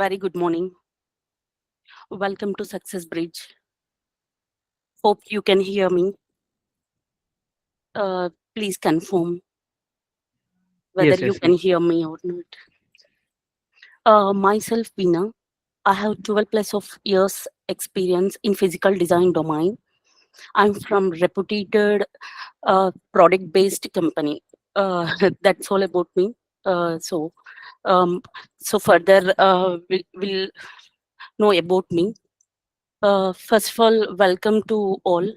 Very good morning. Welcome to Success Bridge. Hope you can hear me. Please confirm whether Yes, you yes, can yes. hear me or not. Myself, Veena. I have 12 plus of years experience in physical design domain. I'm from reputed product-based company. That's all about me. Uh, so, um, so further, will know about me. First of all, welcome to all.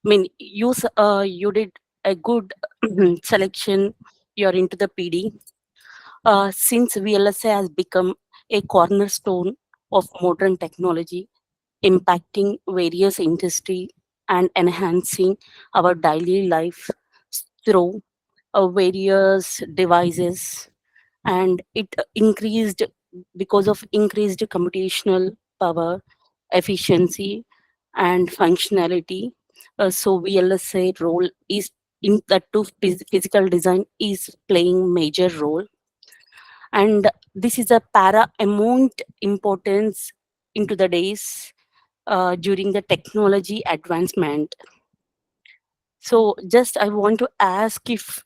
You did a good selection. You're into the PD. Since VLSI has become a cornerstone of modern technology, impacting various industry and enhancing our daily life through various devices, and it increased because of increased computational power, efficiency, and functionality. So VLSI role is in that too physical design is playing major role, and this is a paramount importance into the days during the technology advancement. So just I want to ask if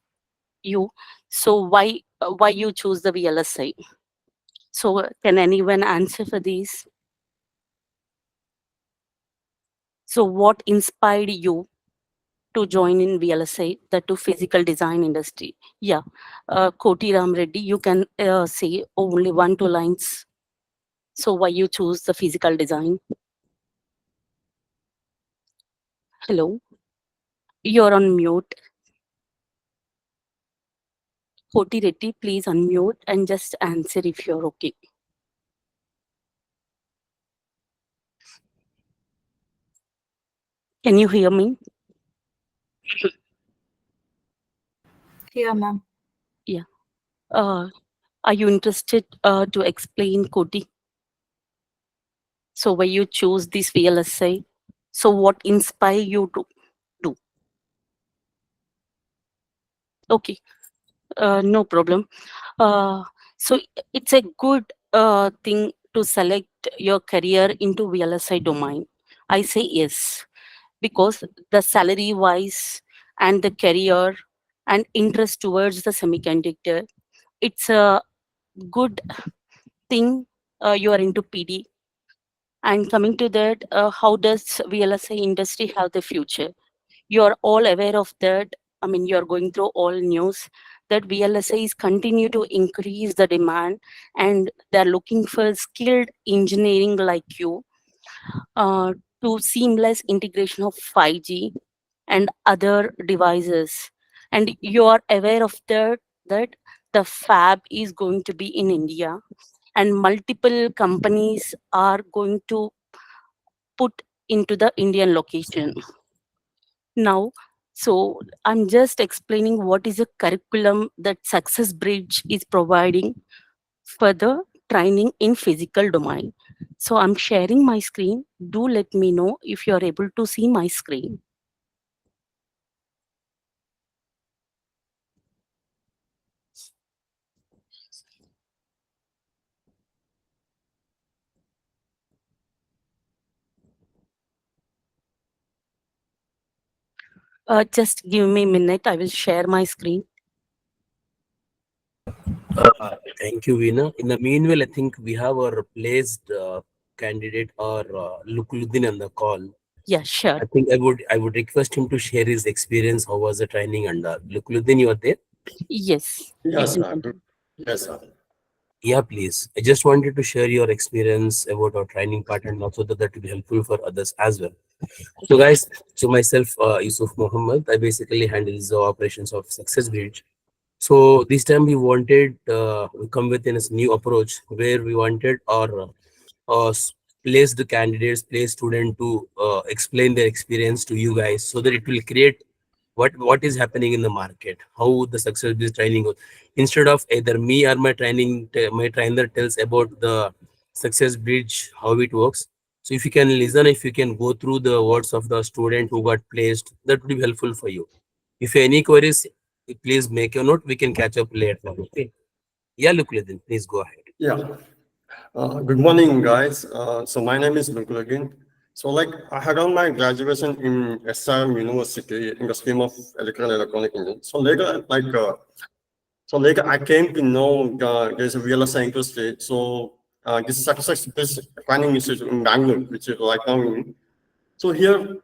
you, so why you choose the VLSI? So can anyone answer for this? So what inspired you to join in VLSI, the to physical design industry? Yeah, Koti Ram Reddy, you can say only one two lines. So why you choose the physical design? Hello, you're on mute. Koti Reddy, please unmute and just answer if you're okay. Can you hear me? Yeah, ma'am. Yeah. Uh, are you interested to explain, Koti? So why you choose this VLSI? So what inspire you to do? Okay, no problem. Uh, so it's a good thing to select your career into VLSI domain. I say yes because the salary wise and the career and interest towards the semiconductor, it's a good thing. You are into PD. And coming to that, how does VLSI industry have the future? You're all aware of that. I mean, you're going through all news that VLSI is continue to increase the demand, and they're looking for skilled engineering like you uh, to seamless integration of 5G and other devices. And you are aware of that the fab is going to be in India, and multiple companies are going to put into the Indian location. Now, so I'm just explaining what is a curriculum that Success Bridge is providing for the training in physical domain. So I'm sharing my screen. Do let me know if you're able to see my screen. Just give me a minute. I will share my screen. Thank you, Veena. In the meanwhile, I think we have our replaced candidate or Lukuludin on the call. Yeah, sure. I think I would request him to share his experience. How was the training? And Lukuludin, you are there? Yes, you Yes, can sir. continue. Yes, sir. Yeah, please. I just wanted to share your experience about our training part and also that will be helpful for others as well. So, guys, so myself, Yusuf Mohammed, I basically handle the operations of Success Bridge. So this time we come with in a new approach where we wanted our place the candidates, place student to explain their experience to you guys so that it will create what is happening in the market, how the success is training goes. Instead of either me or my trainer tells about the success bridge, how it works. So if you can listen, if you can go through the words of the student who got placed, that would be helpful for you. If any queries, please make a note. We can catch up later. Okay. Yeah, look, Listen, please go ahead. Yeah. Good morning, guys. So my name is Nukul again. So like I had done my graduation in SM University in the stream of electrical and electronic engineering. So later I came to know there's a VLSI industry. So this success this planning institute in Bangalore, which is right now in. So here,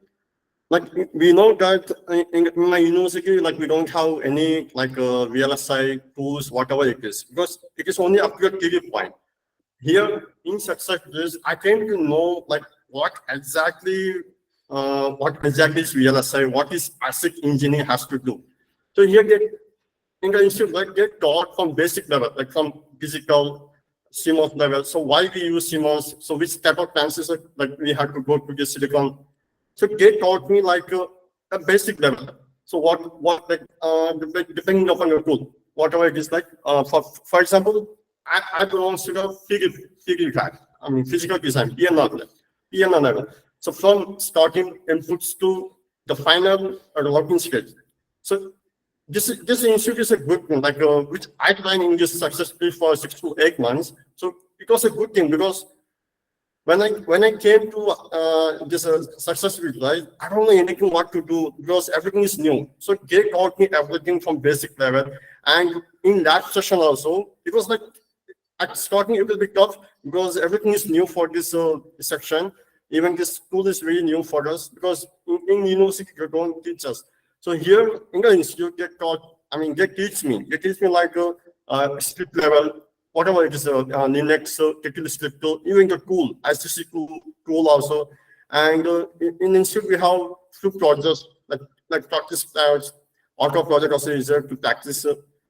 like we know that in my university, like we don't have any like VLSI tools, whatever it is, because it is only up to a theory point. Here in success this I came to know like what exactly is VLSI, what is ASIC engineering has to do. So here get in the institute like get taught from basic level, like from physical CMOS level. So why we use CMOS, so which type of transistor like we have to go to the silicon. So they taught me like a basic level. So what like depending upon your tool, whatever it is like for example, I belong to the physical fact. I mean physical design, PNR level. So from starting inputs to the final working stage. So this institute is a good thing, like which I trained in this successfully for 6 to 8 months. So it was a good thing because when I came to this success with right, I don't know anything what to do because everything is new. So they taught me everything from basic level, and in that session also, it was like at starting it will be tough because everything is new for this section. Even this school is really new for us because in university they don't teach us. So here in the institute they taught. I mean they teach me. They teach me like split level, whatever it is, Linux, technical script tool, even the tool, ICC tool also. And in institute we have few projects like practice clouds, auto project also is there to practice.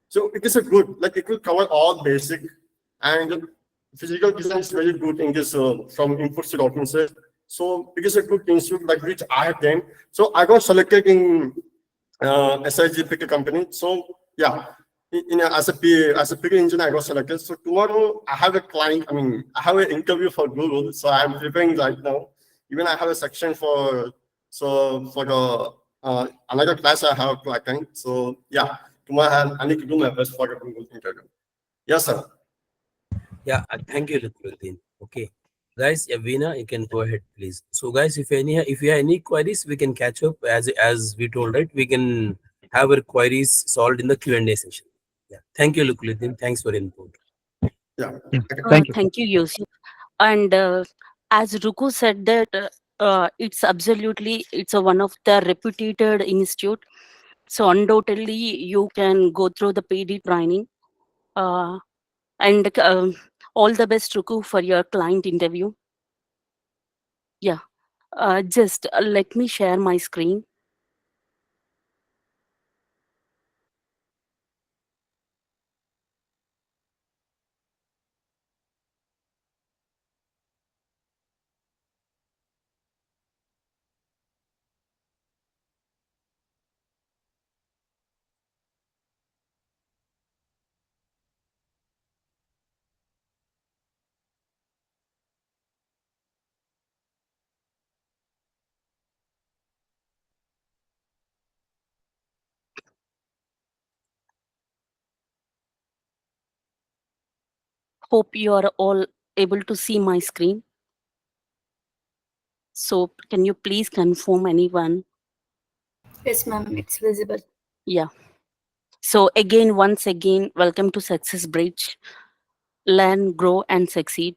So it is a good, like it will cover all basic and physical design is very good in this from inputs to outputs. So it is a good institute like which I attend. So I got selected in SIG pick a company. So yeah, as a pick engineer, I got selected. So tomorrow I have a client. I mean, I have an interview for Google. So I'm preparing right now. Even I have a section for the another class I have to attend. So yeah, tomorrow I need to do my best for the Google interview. Yes, sir. Yeah, thank you, Lukuddin. Okay, guys, Veena, you can go ahead, please. So, guys, if you have any queries, we can catch up as we told, right? We can have our queries solved in the Q&A session. Yeah, thank you, Lukuddin. Thanks for input. Yeah. Yeah. Okay. Thank you. Thank you, Yusuf. And as Ruku said that it's a one of the reputed institute. So undoubtedly you can go through the PD training. Uh, and all the best, Ruku, for your client interview. Yeah. Just let me share my screen. Hope you are all able to see my screen. So can you please confirm anyone? Yes, ma'am. It's visible. Yeah. So again, once again, welcome to Success Bridge. Learn, grow, and succeed.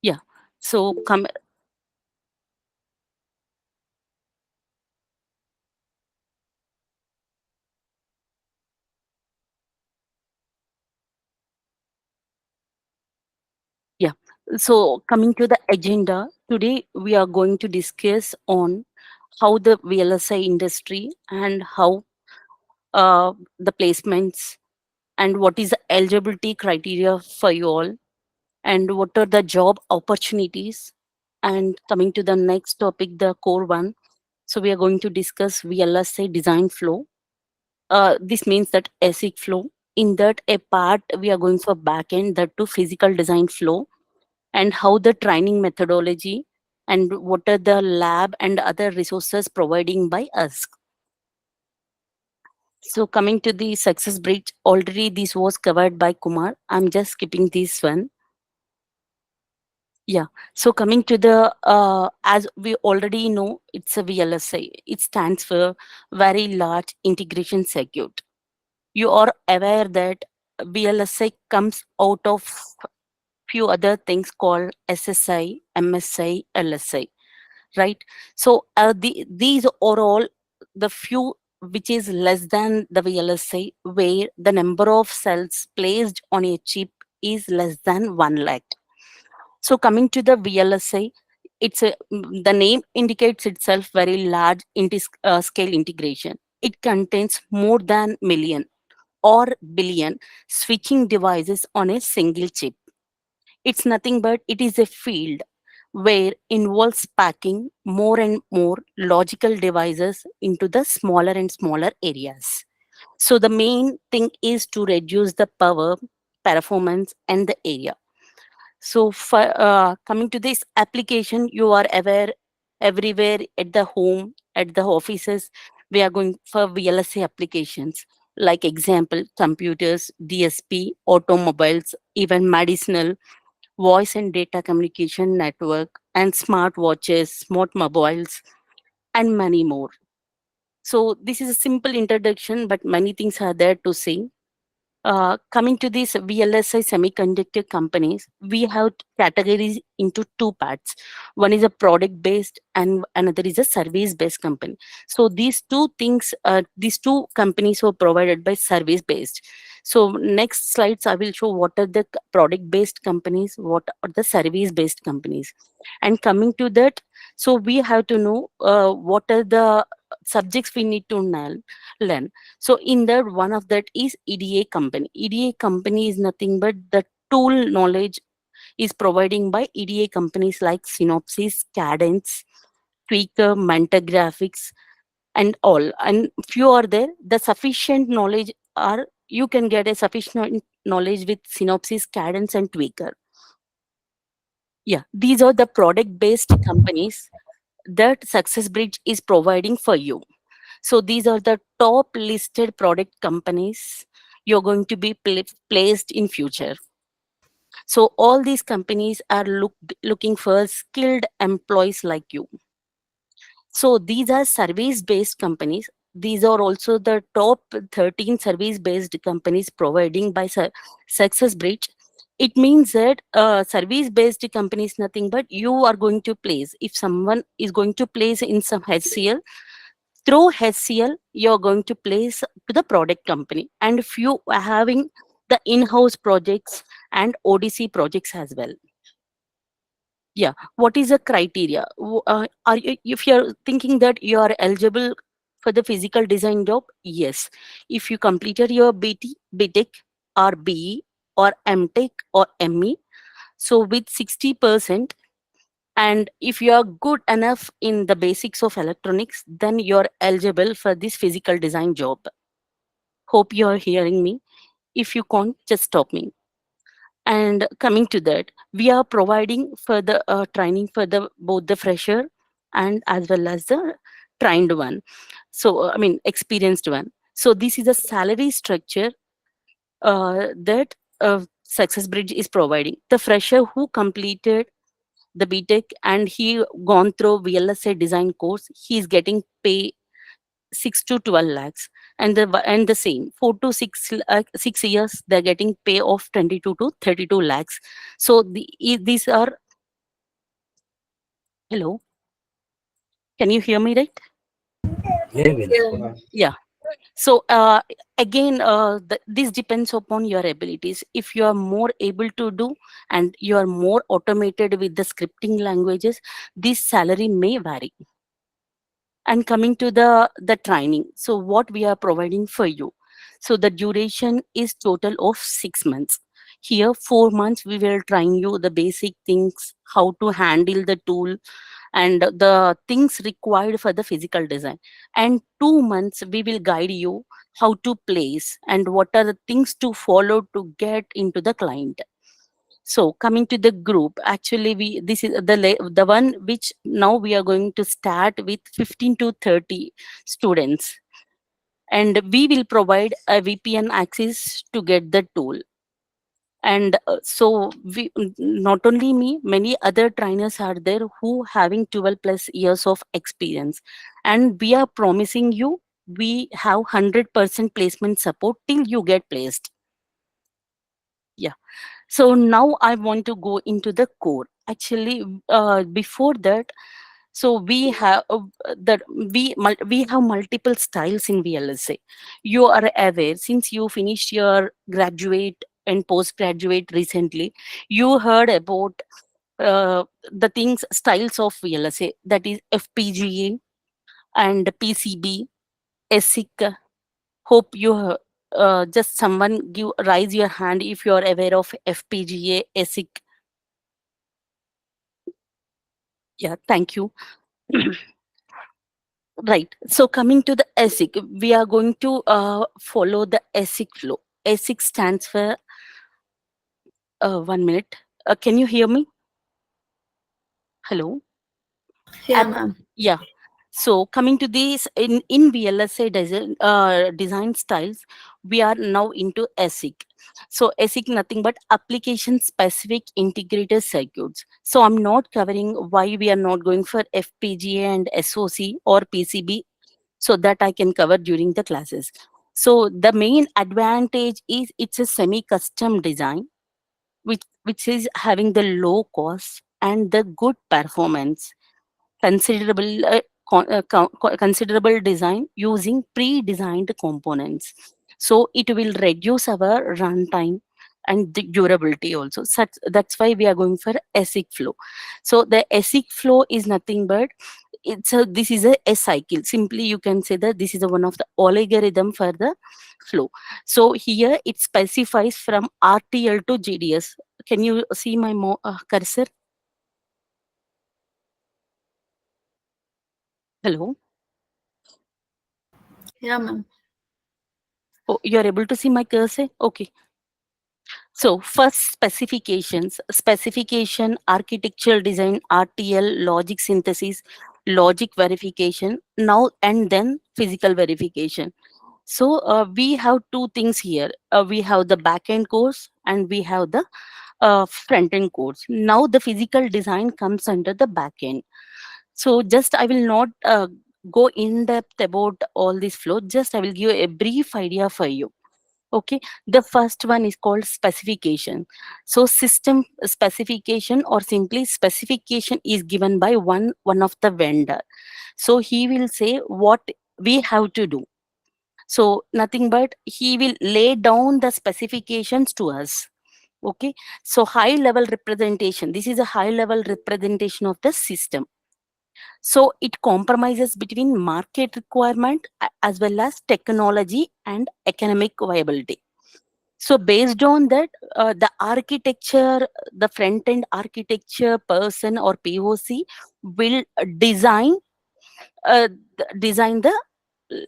Yeah. So come. Yeah. So coming to the agenda today, we are going to discuss on how the VLSI industry and how the placements and what is the eligibility criteria for you all and what are the job opportunities. And coming to the next topic, the core one. So we are going to discuss VLSI design flow. This means that ASIC flow. In that a part we are going for backend, that to physical design flow, and how the training methodology and what are the lab and other resources providing by us. So coming to the success bridge, already this was covered by Kumar. I'm just skipping this one. Yeah. So coming to the as we already know, it's a VLSI. It stands for Very Large Integration Circuit. You are aware that VLSI comes out of few other things called SSI, MSI, LSI, right? So these are all the few which is less than the VLSI, where the number of cells placed on a chip is less than 1 lakh. So coming to the VLSI, the name indicates itself very large scale integration. It contains more than million or billion switching devices on a single chip. It's nothing but it is a field where involves packing more and more logical devices into the smaller and smaller areas. So the main thing is to reduce the power, performance, and the area. So for coming to this application, you are aware everywhere at the home, at the offices, we are going for VLSI applications. Like example, computers, DSP, automobiles, even medicinal, voice and data communication network, and smart watches, smart mobiles, and many more. So this is a simple introduction, but many things are there to say. Coming to these VLSI semiconductor companies, we have categories into two parts. One is a product based and another is a service based company. So these two things, these two companies were provided by service based. So next slides, I will show what are the product based companies, what are the service based companies. And coming to that, so we have to know what are the subjects we need to learn. So in that, one of that is EDA company. EDA company is nothing but the tool knowledge is providing by EDA companies like Synopsys, Cadence, Tweaker, Mentor Graphics, and all. And few are there. The sufficient knowledge are you can get a sufficient knowledge with Synopsys, Cadence, and Tweaker. Yeah, these are the product-based companies that Success Bridge is providing for you. So these are the top listed product companies you're going to be placed in future. So all these companies are looking for skilled employees like you. So these are service based companies. These are also the top 13 service based companies providing by Success Bridge. It means that service based company is nothing but you are going to place. If someone is going to place in some HCL, through HCL, you're going to place to the product company. And if you are having the in-house projects and ODC projects as well. Yeah. What is the criteria? Are you, if you're thinking that you are eligible for the physical design job? Yes. If you completed your BTech or BE or MTech or ME, so with 60%, and if you are good enough in the basics of electronics, then you're eligible for this physical design job. Hope you're hearing me. If you can't, just stop me. And coming to that, we are providing further training for the both the fresher and as well as the trained one. So I mean experienced one. So this is a salary structure that Success Bridge is providing. The fresher who completed the BTech and he gone through VLSI design course, he is getting pay 6 to 12 lakhs, and the same 4 to 6 years they're getting pay of 22 to 32 lakhs. So these are, hello, can you hear me right? Yeah, well, Yeah. Yeah. So again, this depends upon your abilities. If you are more able to do and you are more automated with the scripting languages, this salary may vary. And coming to the training, so what we are providing for you, so the duration is total of 6 months. Here 4 months we will train you the basic things, how to handle the tool and the things required for the physical design, and 2 months we will guide you how to place and what are the things to follow to get into the client. So coming to the group, actually this is the one which now we are going to start with 15 to 30 students. and we will provide a VPN access to get the tool. And so we, not only me, many other trainers are there who having 12 plus years of experience, and we are promising you we have 100% placement support till you get placed. Yeah. So now I want to go into the core. Actually, before that, so we have that we have multiple styles in VLSA. You are aware since you finished your graduate and postgraduate recently. You heard about the things styles of VLSA, that is FPGA and PCB, ASIC. Hope you just someone give raise your hand if you are aware of FPGA, ASIC. Yeah, thank you. Right. So coming to the ASIC, we are going to follow the ASIC flow. ASIC stands for 1 minute. Can you hear me? Hello. Yeah, ma'am. Yeah. So coming to this in VLSI design styles, we are now into ASIC. So ASIC nothing but application specific integrated circuits. So I'm not covering why we are not going for FPGA and SOC or PCB, so that I can cover during the classes. So the main advantage is it's a semi-custom design, which is having the low cost and the good performance, considerable considerable design using pre-designed components. So it will reduce our runtime and the durability also. Such, that's why we are going for ASIC flow. So the ASIC flow is nothing but this is a cycle. Simply you can say that this is a one of the algorithm for the flow. So here it specifies from RTL to GDS. Can you see my cursor? Hello. Yeah, ma'am. Oh, you're able to see my cursor? Okay. So first specifications, specification, architectural design, RTL, logic synthesis, logic verification, now and then physical verification. So we have two things here. We have the back-end course and we have the front-end course. Now the physical design comes under the back-end. So just I will not go in depth about all this flow. Just I will give a brief idea for you. Okay, the first one is called specification. So system specification or simply specification is given by one of the vendor. So he will say what we have to do. So nothing but he will lay down the specifications to us. Okay, so high level representation. This is a high level representation of the system. So it compromises between market requirement as well as technology and economic viability. So based on that, the architecture, the front end architecture person or POC will design the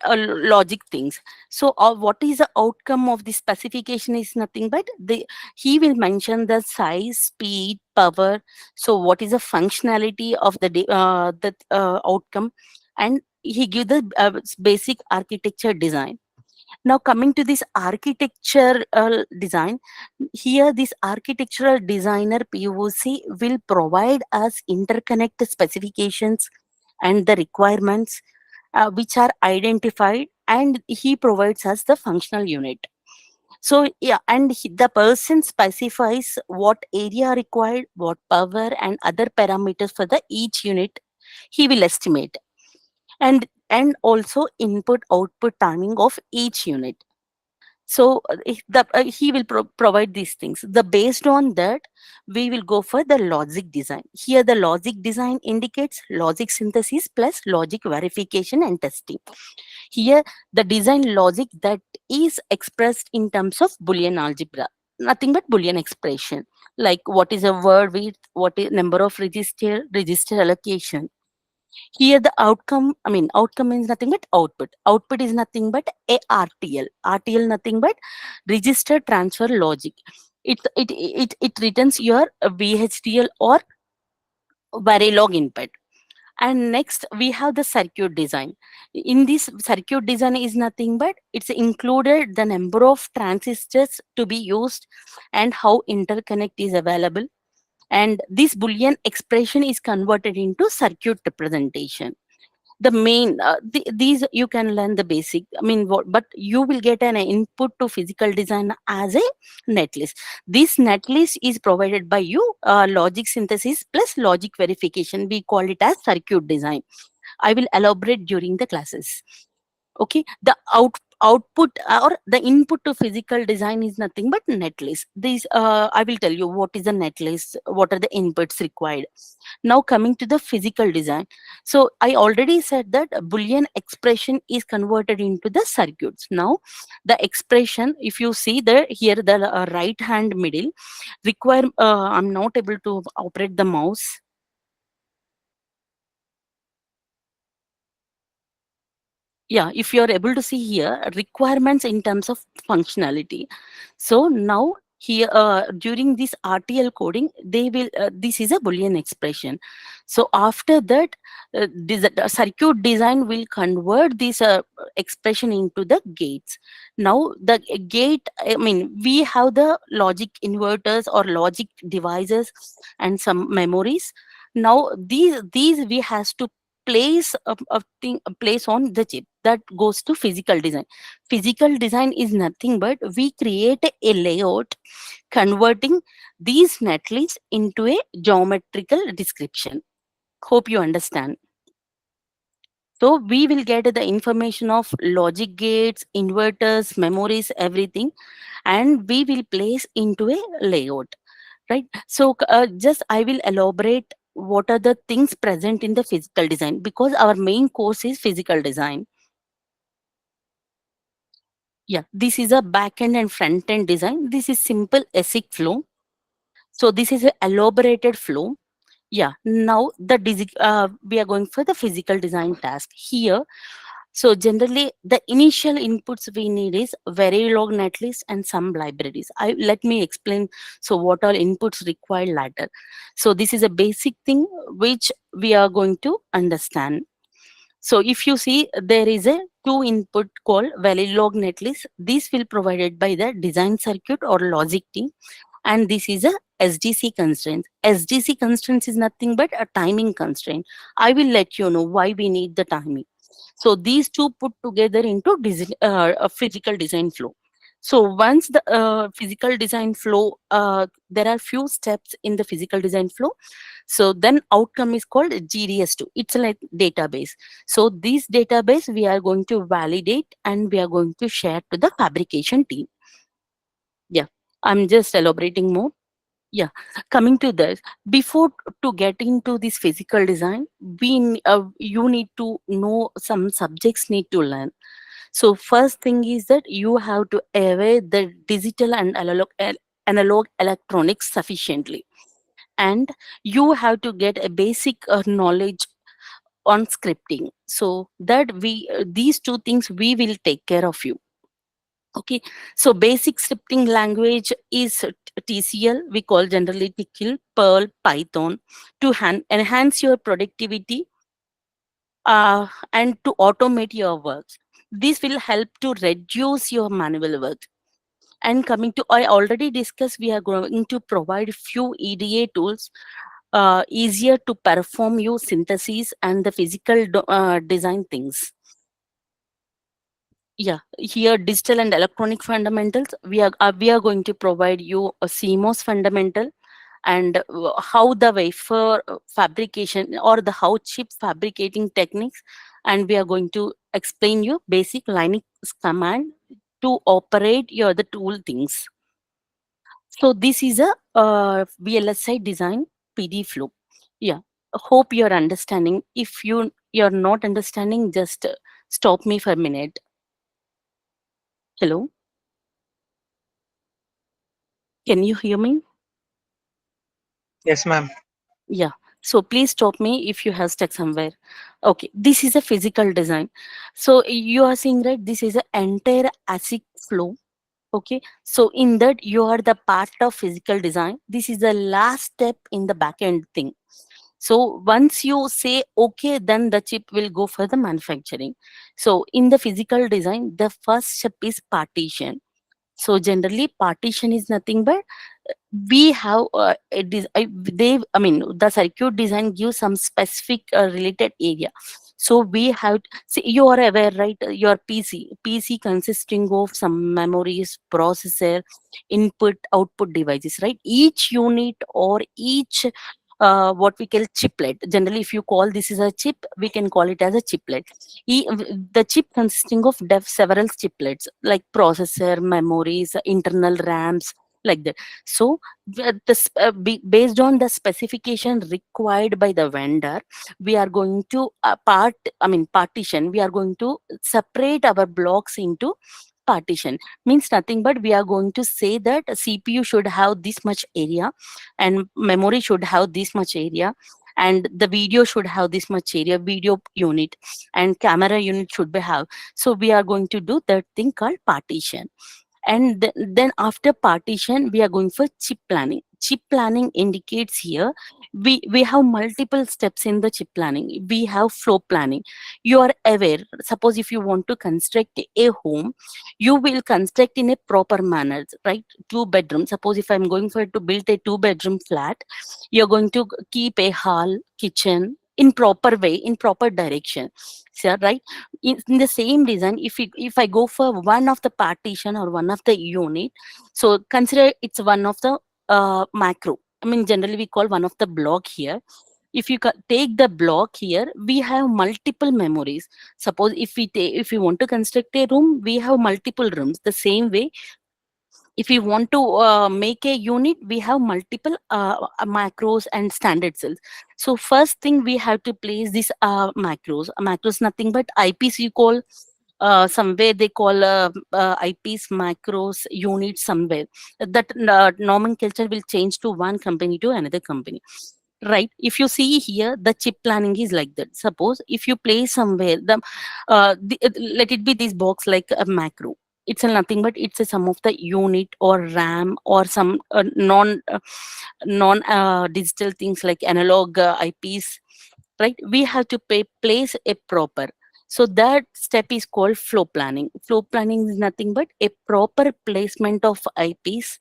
logic things. So what is the outcome of the specification is nothing but he will mention the size, speed, power. So what is the functionality of the outcome, and he give the basic architecture design. Now coming to this architecture design, here this architectural designer POC will provide us interconnect specifications and the requirements which are identified, and he provides us the functional unit. So yeah, and the person specifies what area required, what power and other parameters for the each unit he will estimate, and also input output timing of each unit. So he will provide these things. The based on that, we will go for the logic design. Here the logic design indicates logic synthesis plus logic verification and testing. Here the design logic that is expressed in terms of Boolean algebra, nothing but Boolean expression, like what is a word width, what is number of register allocation. Here the outcome, I mean outcome means nothing but output. Output is nothing but a RTL. RTL nothing but register transfer logic. It returns your VHDL or Verilog input. And next we have the circuit design. In this circuit design is nothing but it's included the number of transistors to be used and how interconnect is available, and this boolean expression is converted into circuit representation. The main these you can learn the basic, I mean what, but you will get an input to physical design as a netlist. This netlist is provided by you, logic synthesis plus logic verification, we call it as circuit design. I will elaborate during the classes. Okay, the output or the input to physical design is nothing but netlist. These I will tell you what is the netlist, what are the inputs required. Now coming to the physical design. So I already said that a boolean expression is converted into the circuits. Now the expression, if you see the here the right hand middle require, I'm not able to operate the mouse. Yeah, if you are able to see here requirements in terms of functionality. So now here during this RTL coding they will this is a boolean expression. So after that the circuit design will convert this expression into the gates. Now the gate, I mean we have the logic inverters or logic devices and some memories. Now these we has to place a thing, a place on the chip. That goes to physical design. Physical design is nothing but we create a layout converting these netlists into a geometrical description. Hope you understand. So we will get the information of logic gates, inverters, memories, everything, and we will place into a layout, right? So just I will elaborate what are the things present in the physical design, because our main course is physical design. Yeah, this is a back end and front end design. This is simple ASIC flow. So this is a elaborated flow. Yeah, now we are going for the physical design task here. So generally the initial inputs we need is Verilog netlist and some libraries. Let me explain. So what all inputs required later. So this is a basic thing which we are going to understand. So if you see there is a two input called Verilog netlist. This will provided by the design circuit or logic team, and this is a SDC constraint. SDC constraints is nothing but a timing constraint. I will let you know why we need the timing. So these two put together into a physical design flow. So once the physical design flow, there are few steps in the physical design flow. So then outcome is called GDS2. It's like database. So this database we are going to validate and we are going to share to the fabrication team. Yeah, I'm just elaborating more. Yeah, coming to this, before to get into this physical design, you need to know some subjects need to learn. So first thing is that you have to aware the digital and analog electronics sufficiently, and you have to get a basic knowledge on scripting. So that we these two things we will take care of you. Okay, so basic scripting language is TCL, we call generally TCL, Perl, Python, to enhance your productivity and to automate your work. This will help to reduce your manual work. And coming to, I already discussed, we are going to provide few EDA tools easier to perform your synthesis and the physical design things. Yeah, here digital and electronic fundamentals. We are going to provide you a CMOS fundamental and how the wafer fabrication or the how chip fabricating techniques, and we are going to explain you basic Linux command to operate your the tool things. So this is a VLSI design PD flow. Yeah, hope you're understanding. If you're not understanding, just stop me for a minute. Hello, can you hear me? Yes, ma'am. Yeah. So please stop me if you have stuck somewhere. Okay. This is a physical design. So you are seeing, right? This is an entire ASIC flow. Okay. So in that you are the part of physical design. This is the last step in the backend thing. So once you say okay, then the chip will go for the manufacturing. So in the physical design, the first step is partition. So generally partition is nothing but we have it is they I mean the circuit design gives some specific related area. So we have see, you are aware, right? Your PC consisting of some memories, processor, input output devices, right? Each unit or each what we call chiplet. Generally, if you call this is a chip, we can call it as a chiplet. The chip consisting of several chiplets like processor, memories, internal RAMs, like that. So based on the specification required by the vendor, we are going to partition. We are going to separate our blocks into partition. Means nothing but we are going to say that a CPU should have this much area, and memory should have this much area, and the video should have this much area, video unit, and camera unit should be have. So we are going to do that thing called partition. And then after partition, we are going for chip planning. Chip planning indicates here we have multiple steps in the chip planning. We have floor planning. You are aware, suppose if you want to construct a home, you will construct in a proper manner, right? Two bedroom, suppose if I'm going for to build a two-bedroom flat, you're going to keep a hall, kitchen in proper way, in proper direction. So, right, in the same design, if I go for one of the partition or one of the unit, so consider it's one of the macro. I mean, generally we call one of the block here. If you take the block here, we have multiple memories. Suppose if we want to construct a room, we have multiple rooms. The same way, if we want to make a unit, we have multiple macros and standard cells. So first thing, we have to place this macros nothing but IPs. You call somewhere they call IPs, macros, units somewhere. That nomenclature will change to one company to another company. Right, if you see here, the chip planning is like that. Suppose if you place somewhere let it be this box like a macro. It's a nothing but it's a sum of the unit or RAM or some non digital things like analog IPs, right? We have to place a proper. So that step is called flow planning. Flow planning is nothing but a proper placement of IPs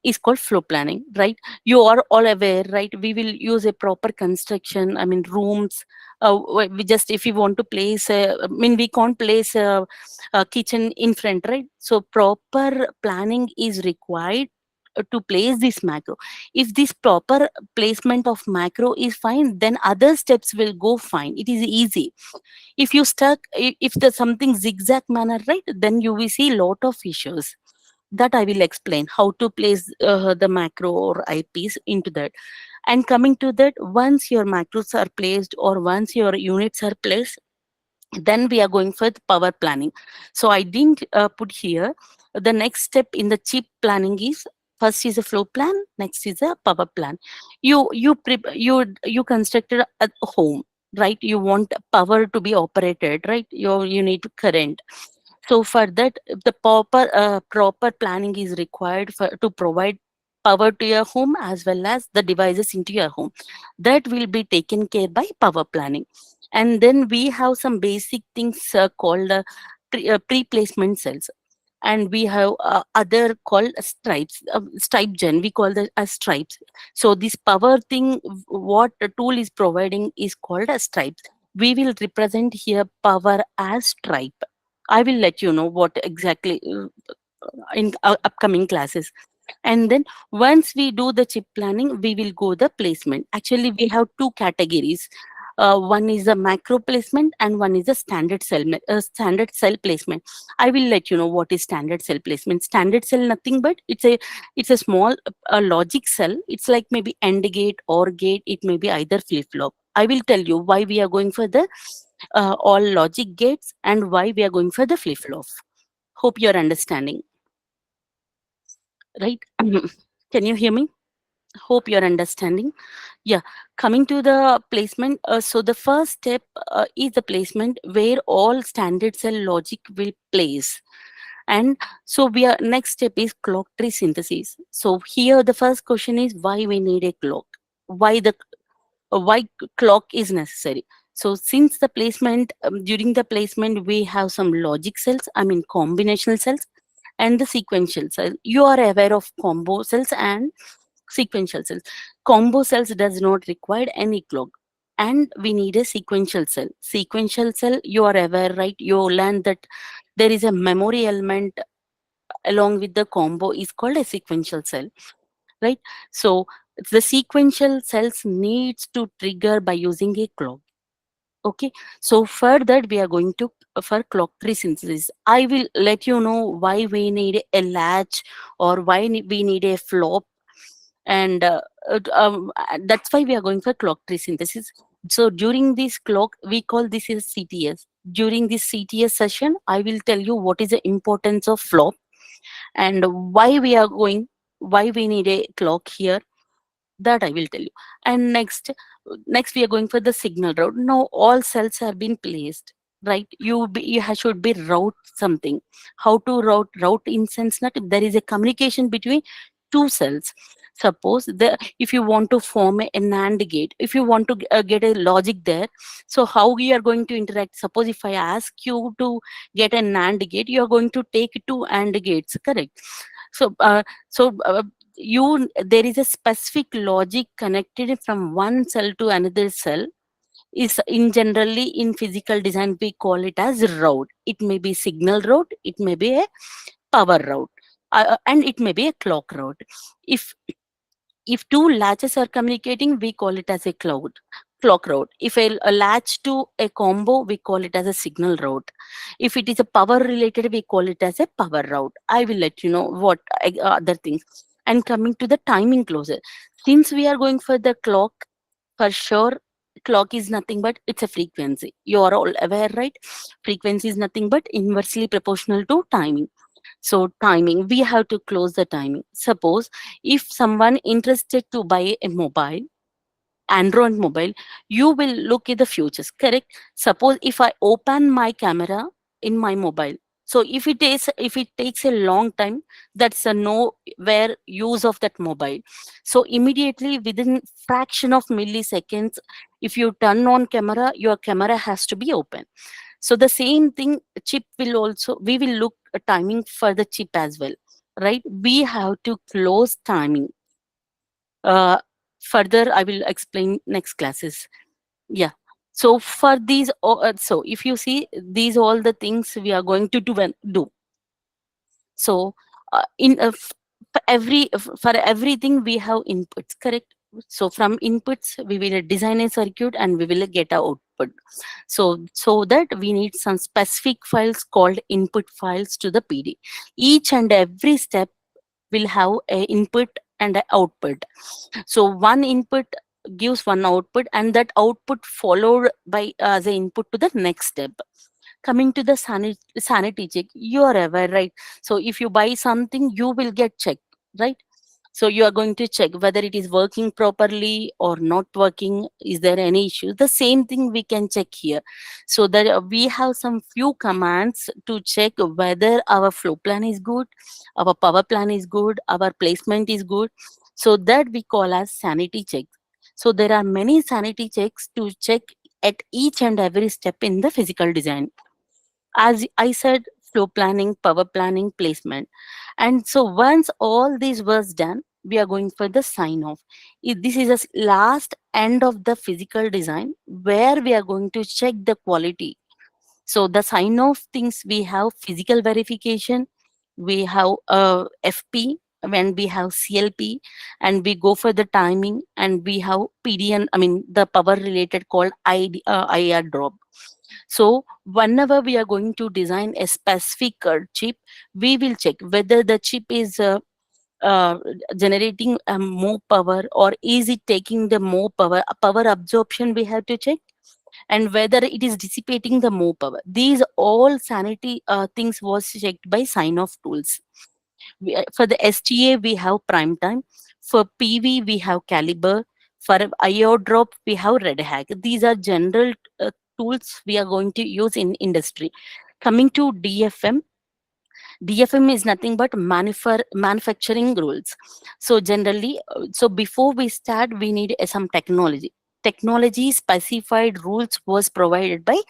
is called flow planning, right? You are all aware, right? We will use a proper construction, I mean rooms. We just, if you want to place I mean, we can't place a kitchen in front, right? So proper planning is required to place this macro. If this proper placement of macro is fine, then other steps will go fine. It is easy. If you stuck, if there's something zigzag manner, right, then you will see lot of issues. That I will explain how to place the macro or IPs into that. And coming to that, once your macros are placed or once your units are placed, then we are going for the power planning. So I didn't put here. The next step in the chip planning is, first is a flow plan, next is a power plan. You constructed a home, right? You want power to be operated, right? You need current. So for that, the proper planning is required for to provide power to your home as well as the devices into your home. That will be taken care by power planning. And then we have some basic things called pre-placement cells. And we have other called stripes, stripe gen. We call that as stripes. So this power thing, what the tool is providing is called as stripes. We will represent here power as stripe. I will let you know what exactly in upcoming classes. And then once we do the chip planning, we will go the placement. Actually, we have two categories. One is a macro placement and one is a standard cell placement. I will let you know what is standard cell placement. Standard cell nothing but it's a small logic cell. It's like maybe AND gate or gate. It may be either flip flop. I will tell you why we are going for the all logic gates and why we are going for the flip flop. Hope you're understanding, right? Can you hear me? Hope you're understanding. Yeah, coming to the placement. So the first step is the placement where all standard cell logic will place. And so we are next step is clock tree synthesis. So here the first question is why we need a clock. Why the clock is necessary. So since the placement, during the placement, we have some logic cells, I mean combinational cells, and the sequential cell. You are aware of combo cells and sequential cells. Combo cells does not require any clock, and we need a sequential cell. Sequential cell, you are aware, right? You learned that there is a memory element along with the combo is called a sequential cell, right? So the sequential cells needs to trigger by using a clock. Okay, so for that we are going to for clock tree synthesis. I will let you know why we need a latch, or why we need a flop, and that's why we are going for clock tree synthesis. So during this clock, we call this is CTS. During this CTS session, I will tell you what is the importance of flop, and why we need a clock here, that I will tell you. And next we are going for the signal route. Now all cells have been placed, right? Should be route something. How to route in sense that there is a communication between two cells. Suppose if you want to form a NAND gate, if you want to get a logic there, so how we are going to interact? Suppose if I ask you to get a NAND gate, you are going to take two AND gates, correct? So you there is a specific logic connected from one cell to another cell. Is in generally in physical design we call it as route. It may be signal route, it may be a power route, and it may be a clock route. If two latches are communicating, we call it as a clock route. If a latch to a combo, we call it as a signal route. If it is a power related, we call it as a power route. I will let you know what other things. And coming to the timing closer, since we are going for the clock, for sure, clock is nothing but it's a frequency. You are all aware, right? Frequency is nothing but inversely proportional to timing. So timing, we have to close the timing. Suppose if someone interested to buy a mobile, Android mobile, you will look at the futures, correct? Suppose if I open my camera in my mobile, so if it takes a long time, that's a no where use of that mobile. So immediately within fraction of milliseconds, if you turn on camera, your camera has to be open. So the same thing, chip will also, we will look at timing for the chip as well, right? We have to close timing. Uh, Further, I will explain next classes. Yeah. So for these, so if you see these all the things we are going to do. So in for everything we have inputs, correct? So from inputs we will design a circuit and we will get a output. So that we need some specific files called input files to the PD. Each and every step will have a input and a output. So one input gives one output, and that output followed by as an input to the next step. Coming to the sanity check, you are aware, right? So if you buy something, you will get checked, right? So you are going to check whether it is working properly or not working. Is there any issue? The same thing we can check here. So that we have some few commands to check whether our flow plan is good, our power plan is good, our placement is good. So that we call as sanity check. So there are many sanity checks to check at each and every step in the physical design. As I said, flow planning, power planning, placement. And so once all this was done, we are going for the sign off. This is the last end of the physical design where we are going to check the quality. So the sign off things, we have physical verification, we have FP, when we have CLP, and we go for the timing, and we have PDN, I mean the power related called IR drop. So whenever we are going to design a specific chip, we will check whether the chip is uh, generating more power, or is it taking the more power. Power absorption we have to check, and whether it is dissipating the more power. These all sanity things was checked by sign off tools. For the STA, we have prime time. For PV, we have caliber. For IO drop, we have red hack. These are general tools we are going to use in industry. Coming to DFM, DFM is nothing but manufacturing rules. So generally, so before we start, we need some technology. technology specified rules was provided by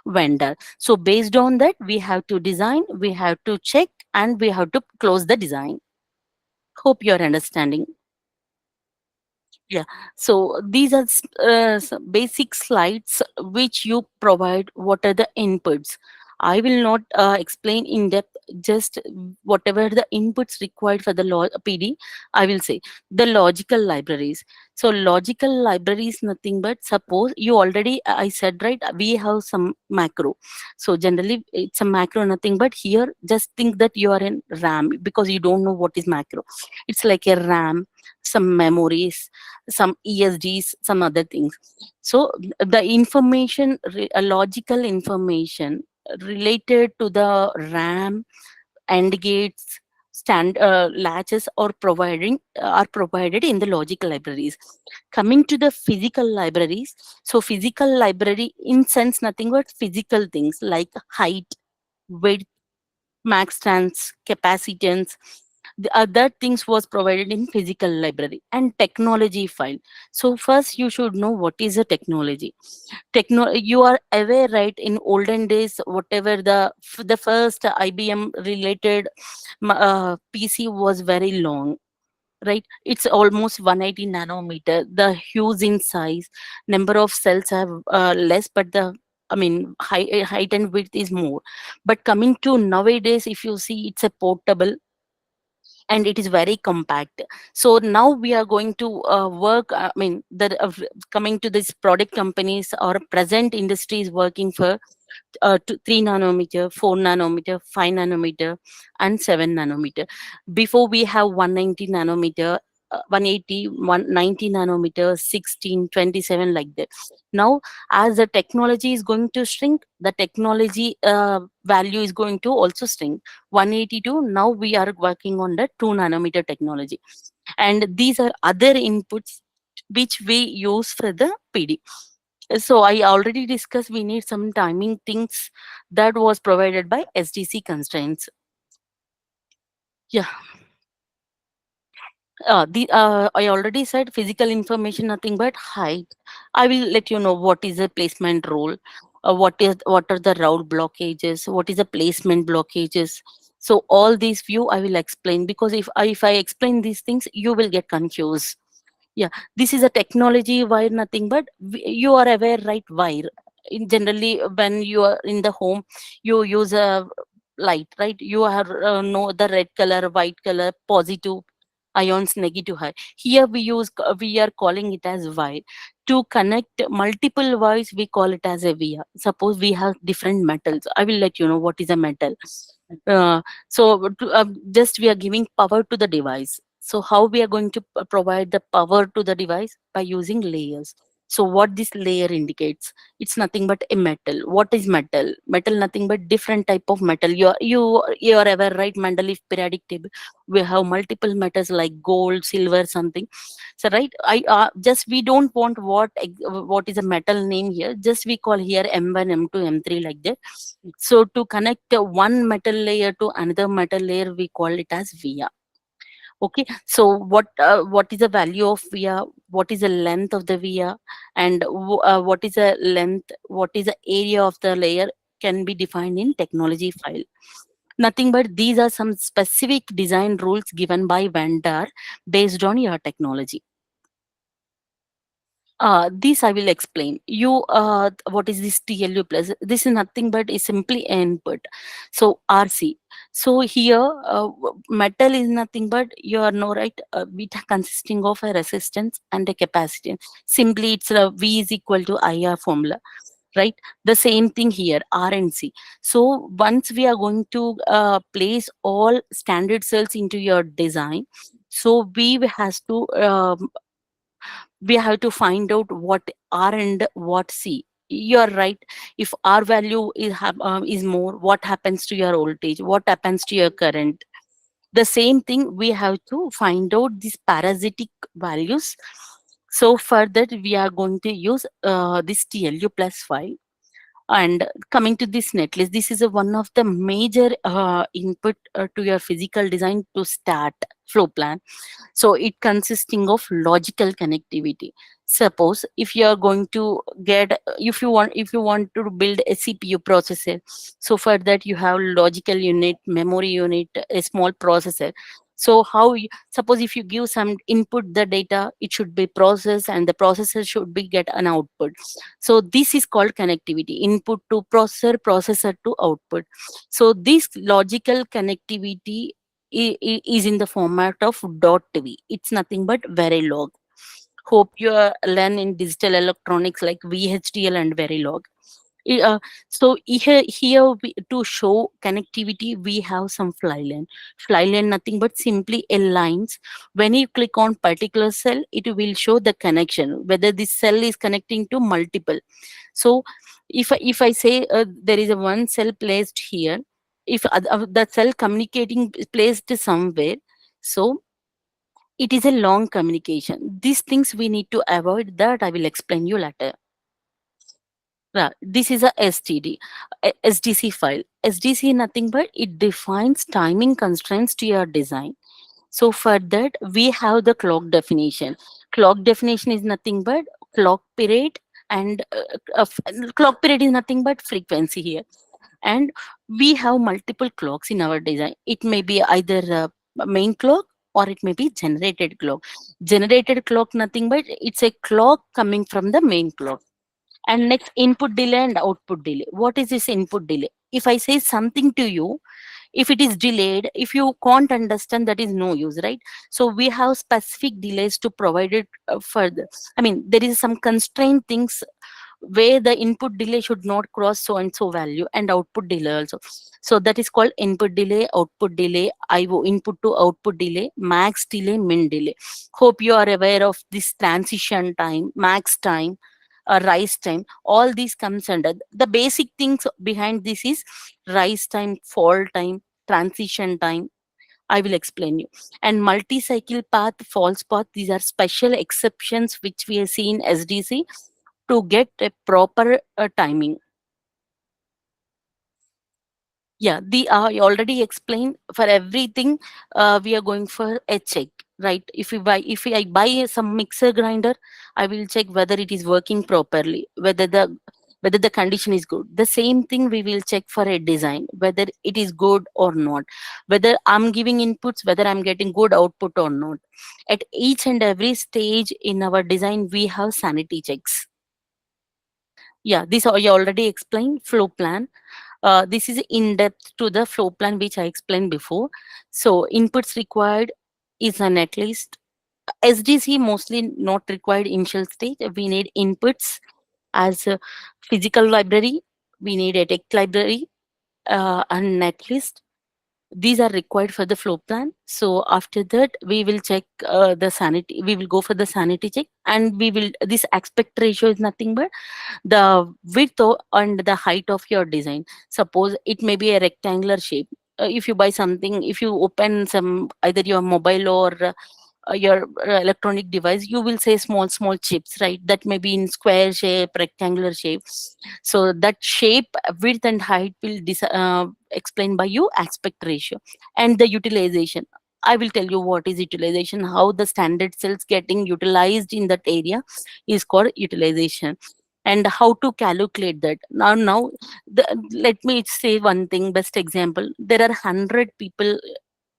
vendor. So based on that, we have to design, we have to check, and we have to close the design. Hope you're understanding. Yeah. So these are basic slides which you provide. What are the inputs? I will not explain in depth. Just whatever the inputs required for the PD, I will say the logical libraries. So logical libraries nothing but, suppose you already I said right, we have some macro. So generally it's a macro nothing but, here just think that you are in RAM because you don't know what is macro. It's like a RAM, some memories, some ESDs, some other things. So the information, logical information related to the RAM, AND gates, stand latches are provided in the logical libraries. Coming to the physical libraries, so physical library in sense nothing but physical things like height, width, max trans, capacitance. The other things was provided in physical library. And technology file. So first you should know what is a technology. You are aware right, in olden days whatever the first IBM related PC was very long, right? It's almost 180 nanometer, the huge in size, number of cells have less, but the height and width is more. But coming to nowadays, if you see, it's a portable and it is very compact. So now we are going to work, coming to this product companies or present industry is working for 3 nanometer, 4 nanometer, 5 nanometer, and 7 nanometer. Before we have 190 nanometer, 180, 190 nanometer, 16, 27, like that. Now, as the technology is going to shrink, the technology value is going to also shrink. 182, now we are working on the 2 nanometer technology. And these are other inputs which we use for the PD. So I already discussed we need some timing things that was provided by SDC constraints. Yeah. I already said physical information, nothing but height. I will let you know what is a placement rule, what are the route blockages, what is the placement blockages. So all these few I will explain, because if I explain these things, you will get confused. Yeah, this is a technology wire, nothing but you are aware, right? Wire. In generally, when you are in the home, you use a light, right? You have know the red color, white color, positive ions, negative high. Here we are calling it as wire. To connect multiple wires, we call it as a via. Suppose we have different metals. I will let you know what is a metal. Uh, just we are giving power to the device. So how we are going to provide the power to the device? By using layers. So what this layer indicates, it's nothing but a metal. What is metal? Metal nothing but different type of metal. You are ever right, Mandalif periodic table. We have multiple metals like gold, silver, something. So right, I just we don't want what is a metal name here. Just we call here M1, M2, M3, like that. So to connect one metal layer to another metal layer, we call it as via. Okay. So what is the value of via? What is the length of the via? And what is the length? What is the area of the layer? Can be defined in technology file. Nothing but these are some specific design rules given by vendor based on your technology. This I will explain. What is this TLU plus? This is nothing but is simply input. So RC. So here, metal is nothing but you are no right. Beta consisting of a resistance and a capacitance. Simply, it's a V is equal to IR formula, right? The same thing here, R and C. So once we are going to place all standard cells into your design, so we have to find out what R and what C. You're right. If R value is more, what happens to your voltage? What happens to your current? The same thing we have to find out these parasitic values. So for that we are going to use this TLU plus file. And coming to this netlist, this is one of the major input to your physical design to start flow plan. So it consisting of logical connectivity. Suppose if you are going to get, if you want to build a CPU processor, so for that you have logical unit, memory unit, a small processor. So how you, suppose if you give some input the data, it should be processed and the processor should be get an output. So this is called connectivity, input to processor, processor to output. So this logical connectivity is in the format of dot v. It's nothing but verilog. Hope you learn in digital electronics like VHDL and Verilog. So here to show connectivity, we have some flyline. Flyline nothing but simply a lines. When you click on particular cell, it will show the connection, whether this cell is connecting to multiple. So if I say there is a one cell placed here, if the cell communicating placed somewhere, so it is a long communication. These things we need to avoid, that I will explain you later. This is a STD, SDC file. SDC nothing but it defines timing constraints to your design. So for that, we have the clock definition. Clock definition is nothing but clock period, and clock period is nothing but frequency here. And we have multiple clocks in our design. It may be either a main clock or it may be generated clock. Generated clock nothing but it's a clock coming from the main clock. And next, input delay and output delay. What is this input delay? If I say something to you, if it is delayed, if you can't understand, that is no use, right? So we have specific delays to provide it further. I mean, there is some constraint things where the input delay should not cross so and so value, and output delay also. So that is called input delay, output delay, IO, input to output delay, max delay, min delay. Hope you are aware of this transition time, max time, rise time. All these comes under the basic things behind this is rise time, fall time, transition time. I will explain you. And multi-cycle path, false path, these are special exceptions which we see in SDC to get a proper timing. Yeah, the I already explained for everything. We are going for a check, right? If I buy some mixer grinder, I will check whether it is working properly, whether the condition is good. The same thing we will check for a design, whether it is good or not, whether I'm giving inputs, whether I'm getting good output or not. At each and every stage in our design, we have sanity checks. Yeah, this I already explained. Flow plan. This is in depth to the flow plan which I explained before. So inputs required is a netlist. SDC mostly not required initial stage. We need inputs as a physical library. We need a text library and netlist. These are required for the flow plan. So after that, we will check the sanity. We will go for the sanity check, and we will, this aspect ratio is nothing but the and the height of your design. Suppose it may be a rectangular shape. If you buy something, if you open some either your mobile or your electronic device, you will say small chips, right? That may be in square shape, rectangular shape. So that shape, width and height will explained by you aspect ratio. And the utilization, I will tell you what is utilization, how the standard cells getting utilized in that area is called utilization, and how to calculate that. Let me say one thing, best example. There are 100 people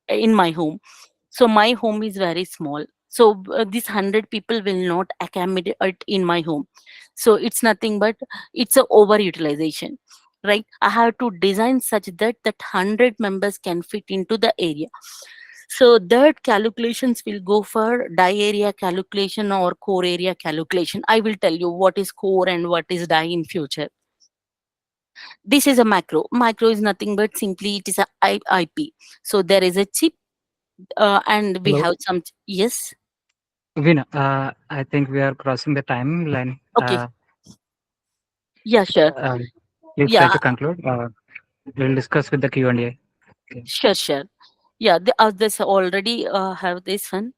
in my home. So my home is very small. So these 100 people will not accommodate in my home. So it's nothing but it's a overutilization, right? I have to design such that 100 members can fit into the area. So that calculations will go for die area calculation or core area calculation. I will tell you what is core and what is die in future. This is a macro. Macro is nothing but simply it is a IP. So there is a chip and we Hello, have some. Yes. Vina. I think we are crossing the timeline. Okay. Yeah, sure. Uh, please try Yeah, to conclude. We'll discuss with the Q&A. Okay. sure. Yeah, this already have this one.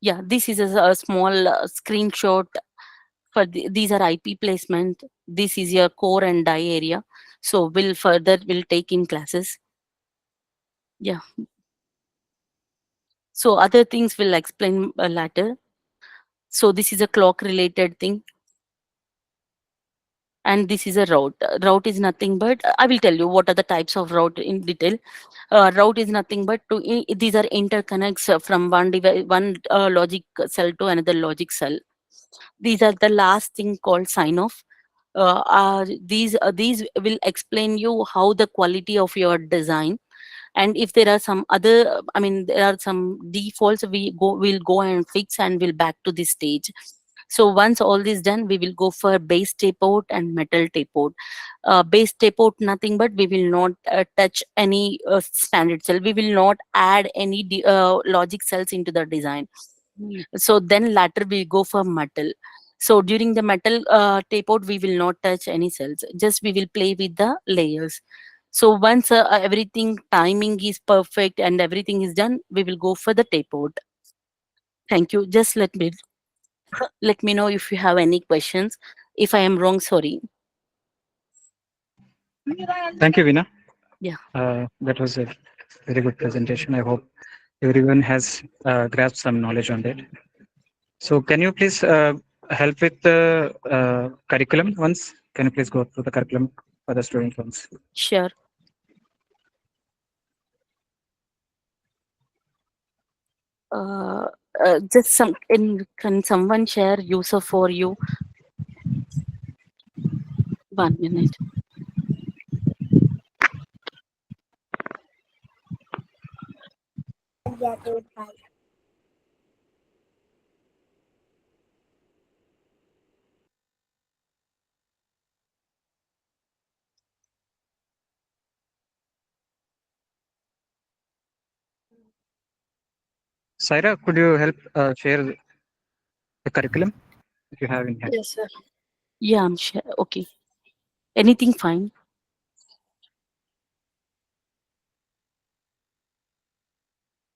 Yeah, this is a small screenshot for these are IP placement. This is your core and die area. So we'll take in classes. Yeah. So other things will explain later. So this is a clock related thing, and this is a route. Route is nothing but I will tell you what are the types of route in detail. Route is nothing but these are interconnects from one device, one logic cell to another logic cell. These are the last thing called sign off. These will explain you how the quality of your design, and if there are some other, I mean there are some defaults, we'll go and fix and we'll back to this stage. So once all this done, we will go for base tape out and metal tape out. Base tape out nothing but we will not touch any standard cell, we will not add any logic cells into the design. So then later we go for metal. So during the metal tape out, we will not touch any cells, just we will play with the layers. So once everything timing is perfect and everything is done, we will go for the tape out. Thank you. Just let me know if you have any questions. If I am wrong, sorry. Thank you, Veena. Yeah. That was a very good presentation. I hope everyone has grasped some knowledge on that. So, can you please help with the curriculum once? Can you please go through the curriculum for the students once? Sure. Uh, just can someone share user for you? 1 minute. Saira, could you help share the curriculum if you have in hand? Yes, sir. Yeah, I'm sure. Okay. Anything fine.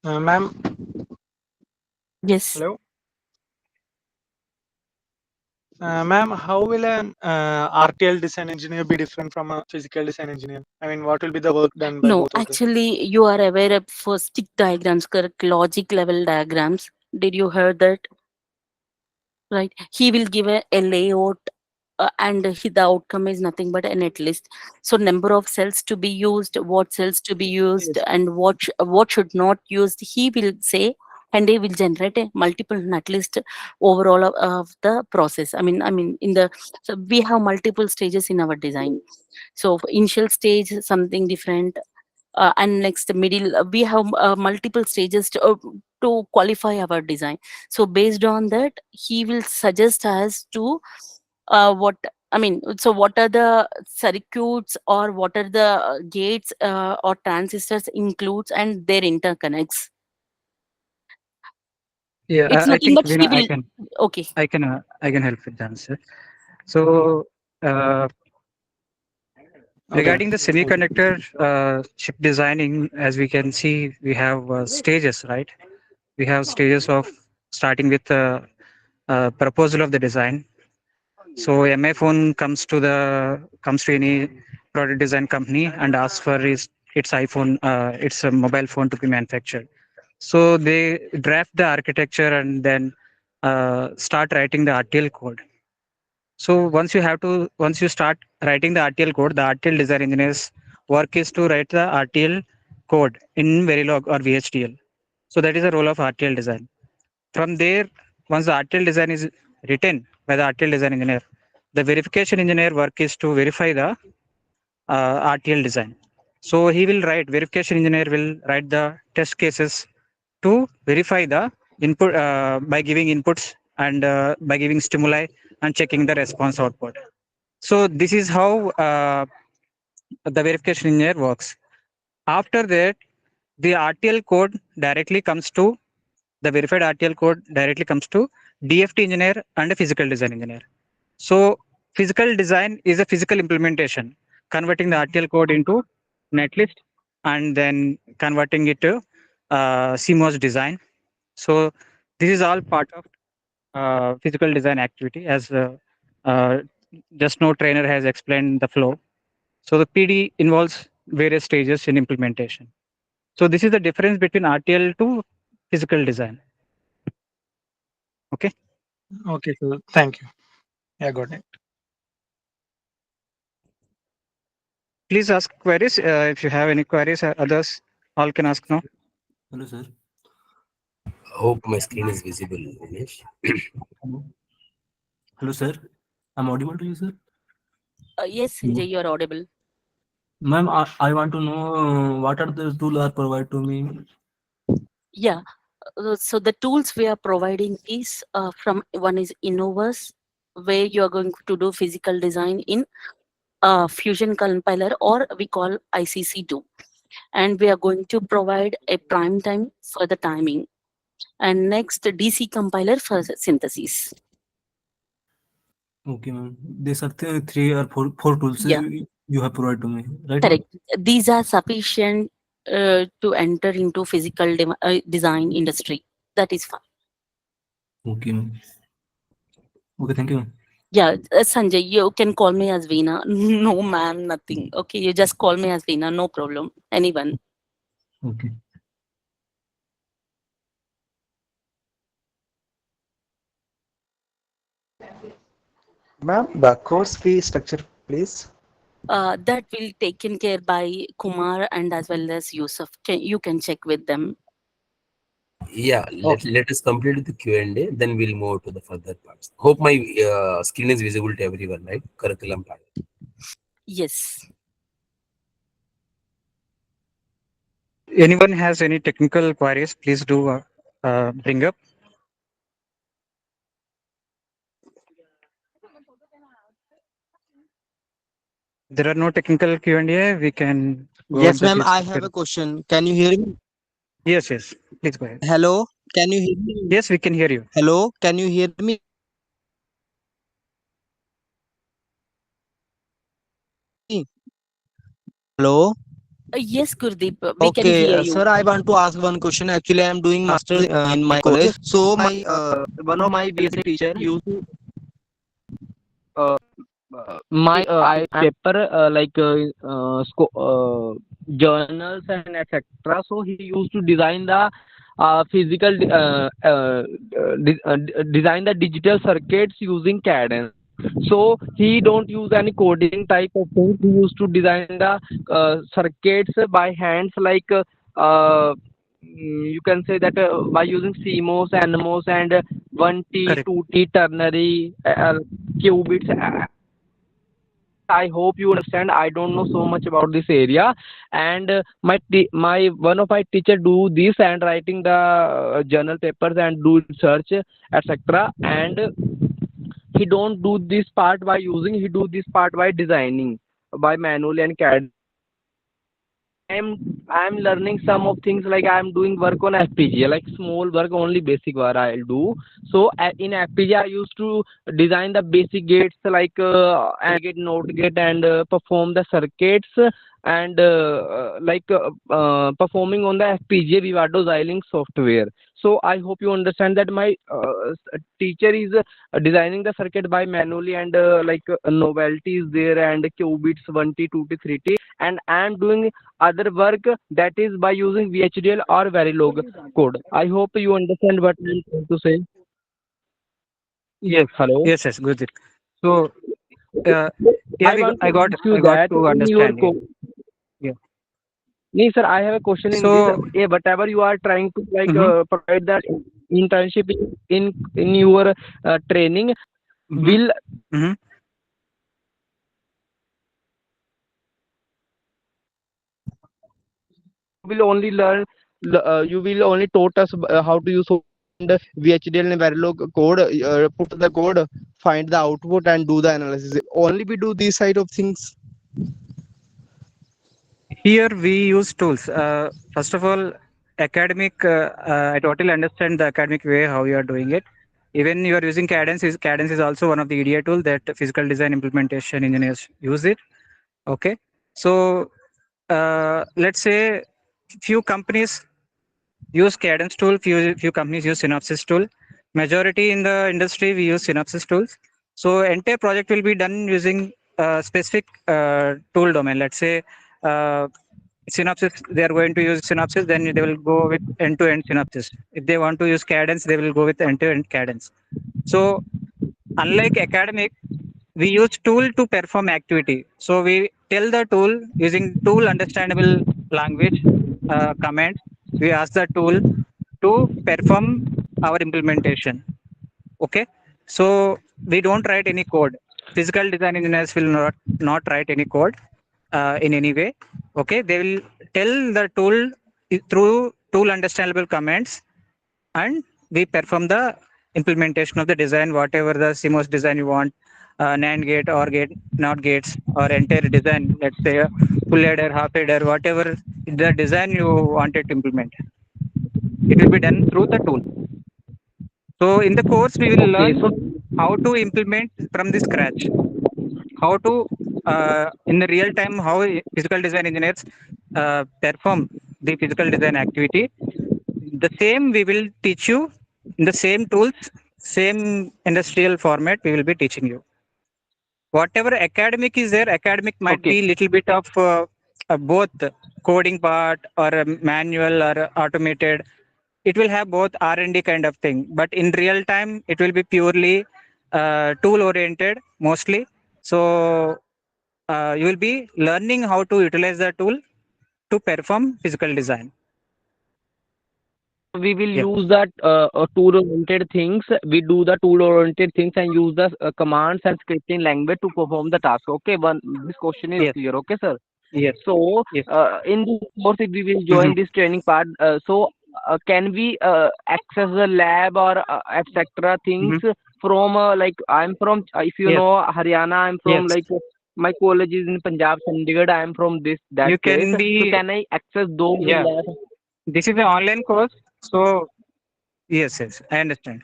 Ma'am, Yes. hello. Ma'am, how will an RTL design engineer be different from a physical design engineer? I mean, what will be the work done by No, both of them? actually, you are aware of for stick diagrams, correct? Logic level diagrams. Did you hear that? Right. He will give a layout, and the outcome is nothing but a net list. So number of cells to be used, what cells to be used, Yes. and what should not used. He will say, and they will generate a multiple net list overall of the process. I mean, so we have multiple stages in our design. So for initial stage something different, and next middle, we have multiple stages to qualify our design. So based on that, he will suggest us to what I mean, so what are the circuits or what are the gates or transistors includes and their interconnects. Yeah, It's I nothing think but he Veena, will. Okay. I can help with the answer. So, Okay. regarding the Thank you. semiconductor chip designing, as we can see, we have stages, right? We have stages of starting with proposal of the design. So MI phone comes to any product design company and asks for its iPhone, its a mobile phone to be manufactured. So they draft the architecture and then start writing the RTL code. So once you start writing the RTL code, the RTL design engineers work is to write the RTL code in Verilog or VHDL. So that is the role of RTL design. From there, once the RTL design is written by the RTL design engineer, the verification engineer work is to verify the RTL design. So he will write, verification engineer will write the test cases to verify the input by giving inputs and by giving stimuli and checking the response output. So this is how the verification engineer works. After that, the RTL code directly comes to the verified RTL code directly comes to DFT engineer and a physical design engineer. So physical design is a physical implementation, converting the RTL code into netlist and then converting it to CMOS design. So this is all part of physical design activity as uh, just now trainer has explained the flow. So the PD involves various stages in implementation. So this is the difference between RTL to physical design. Okay. Okay, so thank you. Yeah, got it. Please ask queries. If you have any queries, others all can ask now. Hello, sir. Hope my screen is visible, Umesh. Hello. Hello, sir. I'm audible to you, sir. Yes, Hello. Sanjay, you're audible. Ma'am, I want to know what are the tools are provided to me. Yeah. So the tools we are providing is from one is Innovus, where you are going to do physical design in Fusion compiler, or we call ICC2, and we are going to provide a prime time for the timing, and next DC compiler for the synthesis. Okay, ma'am. These are three or four tools Yeah, you have provided to me, right, ma'am? correct. These are sufficient to enter into physical design industry. That is fine. Okay, ma'am. Okay, thank you, ma'am. Yeah, Sanjay, you can call me as Veena. No, ma'am, nothing. Okay, you just call me as Veena, no problem. Anyone. Okay. Ma'am, the course fee structure, please. That will taken care by Kumar and as well as Yusuf. You can check with them. Yeah, Okay. let us complete the Q&A, then we'll move to the further parts. Hope my screen is visible to everyone, right? Curriculum part. Yes. Anyone has any technical queries, please do bring up. There are no technical Q&A. We can go on Yes, the ma'am. fee I have structure. a question. Can you hear me? Yes, yes. Please go ahead. Hello. Can you hear me? Yes, we can hear you. Hello. Can you hear me? Hello. Yes, Gurdeep, we can Okay, hear sir. you. I want to ask one question. Actually, I am doing master in my college. So my one of my basic teacher used to my I paper journals and etc. So he used to design the physical design the digital circuits using cadence. So he don't use any coding type of thing. He used to design the circuits by hands, like you can say that by using CMOS, NMOS, and 1T, Correct. 2T ternary qubits. I hope you understand. I don't know so much about this area, and my one of my teacher do this and writing the journal papers and do research, etc. And he don't do this part by using. He do this part by designing by manually and CAD. I'm learning some of things, like I'm doing work on FPGA, like small work, only basic work I'll do. So in FPGA I used to design the basic gates, like AND gate, NOT gate, and perform the circuits, and performing on the FPGA Vivado Xilinx software. So I hope you understand that my teacher is designing the circuit by manually, and novelty is there, and qubits 1T, 2T, 3T, and I'm doing other work that is by using VHDL or Verilog code. I hope you understand what I'm trying to say. Yes, Hello. yes, yes. Good. So, uh, yeah, I want to ask you I got that to in your understand. Yeah, code. yeah. No, sir, I have a question in this. So, Whatever you are trying to mm-hmm, provide that internship in your training, will mm-hmm. will only learn you will only taught us how to use the VHDL and Verilog code, put the code, find the output, and do the analysis. Only we do these side of things. Here we use tools. First of all, academic. I totally understand the academic way how you are doing it. Even you are using Cadence. Cadence is also one of the EDA tool that physical design implementation engineers use it. Okay. So let's say few companies use Cadence tool, few companies use Synopsys tool. Majority in the industry we use Synopsys tools. So entire project will be done using specific tool domain. Let's say synopsis, they are going to use synopsis, then they will go with end-to-end synopsis. If they want to use cadence, they will go with end-to-end cadence. So unlike academic, we use tool to perform activity. So we tell the tool using tool understandable language commands. We ask the tool to perform our implementation. Okay, so we don't write any code. Physical design engineers will not write any code in any way. Okay, they will tell the tool through tool understandable commands, and we perform the implementation of the design, whatever the CMOS design you want, NAND gate, OR gate, NOT gates, or entire design. Let's say a full adder, half adder, whatever the design you wanted to implement, it will be done through the tool. So in the course, we will Okay, learn so how to implement from the scratch, how to in the real time, how physical design engineers perform the physical design activity. The same we will teach you in the same tools, same industrial format. We will be teaching you. Whatever academic is there, academic might okay, be little bit of both coding part or manual or automated. It will have both R&D kind of thing, but in real time, it will be purely tool oriented mostly. So you will be learning how to utilize the tool to perform physical design. we will Yeah. use that tool oriented things. We do the tool oriented things and use the commands and scripting language to perform the task. Okay, one this question is Yes. clear. Okay, sir. Yes. So Yes. in this course, if we will Mhm. join this training part, can we access the lab or etc. things Mhm. from like I'm from if you Yes. know Haryana, I'm from Yes. like my college is in Punjab, Chandigarh. I'm from this that You place. can So be. can I access those Yeah. labs? This is an online course. So yes, yes, I understand.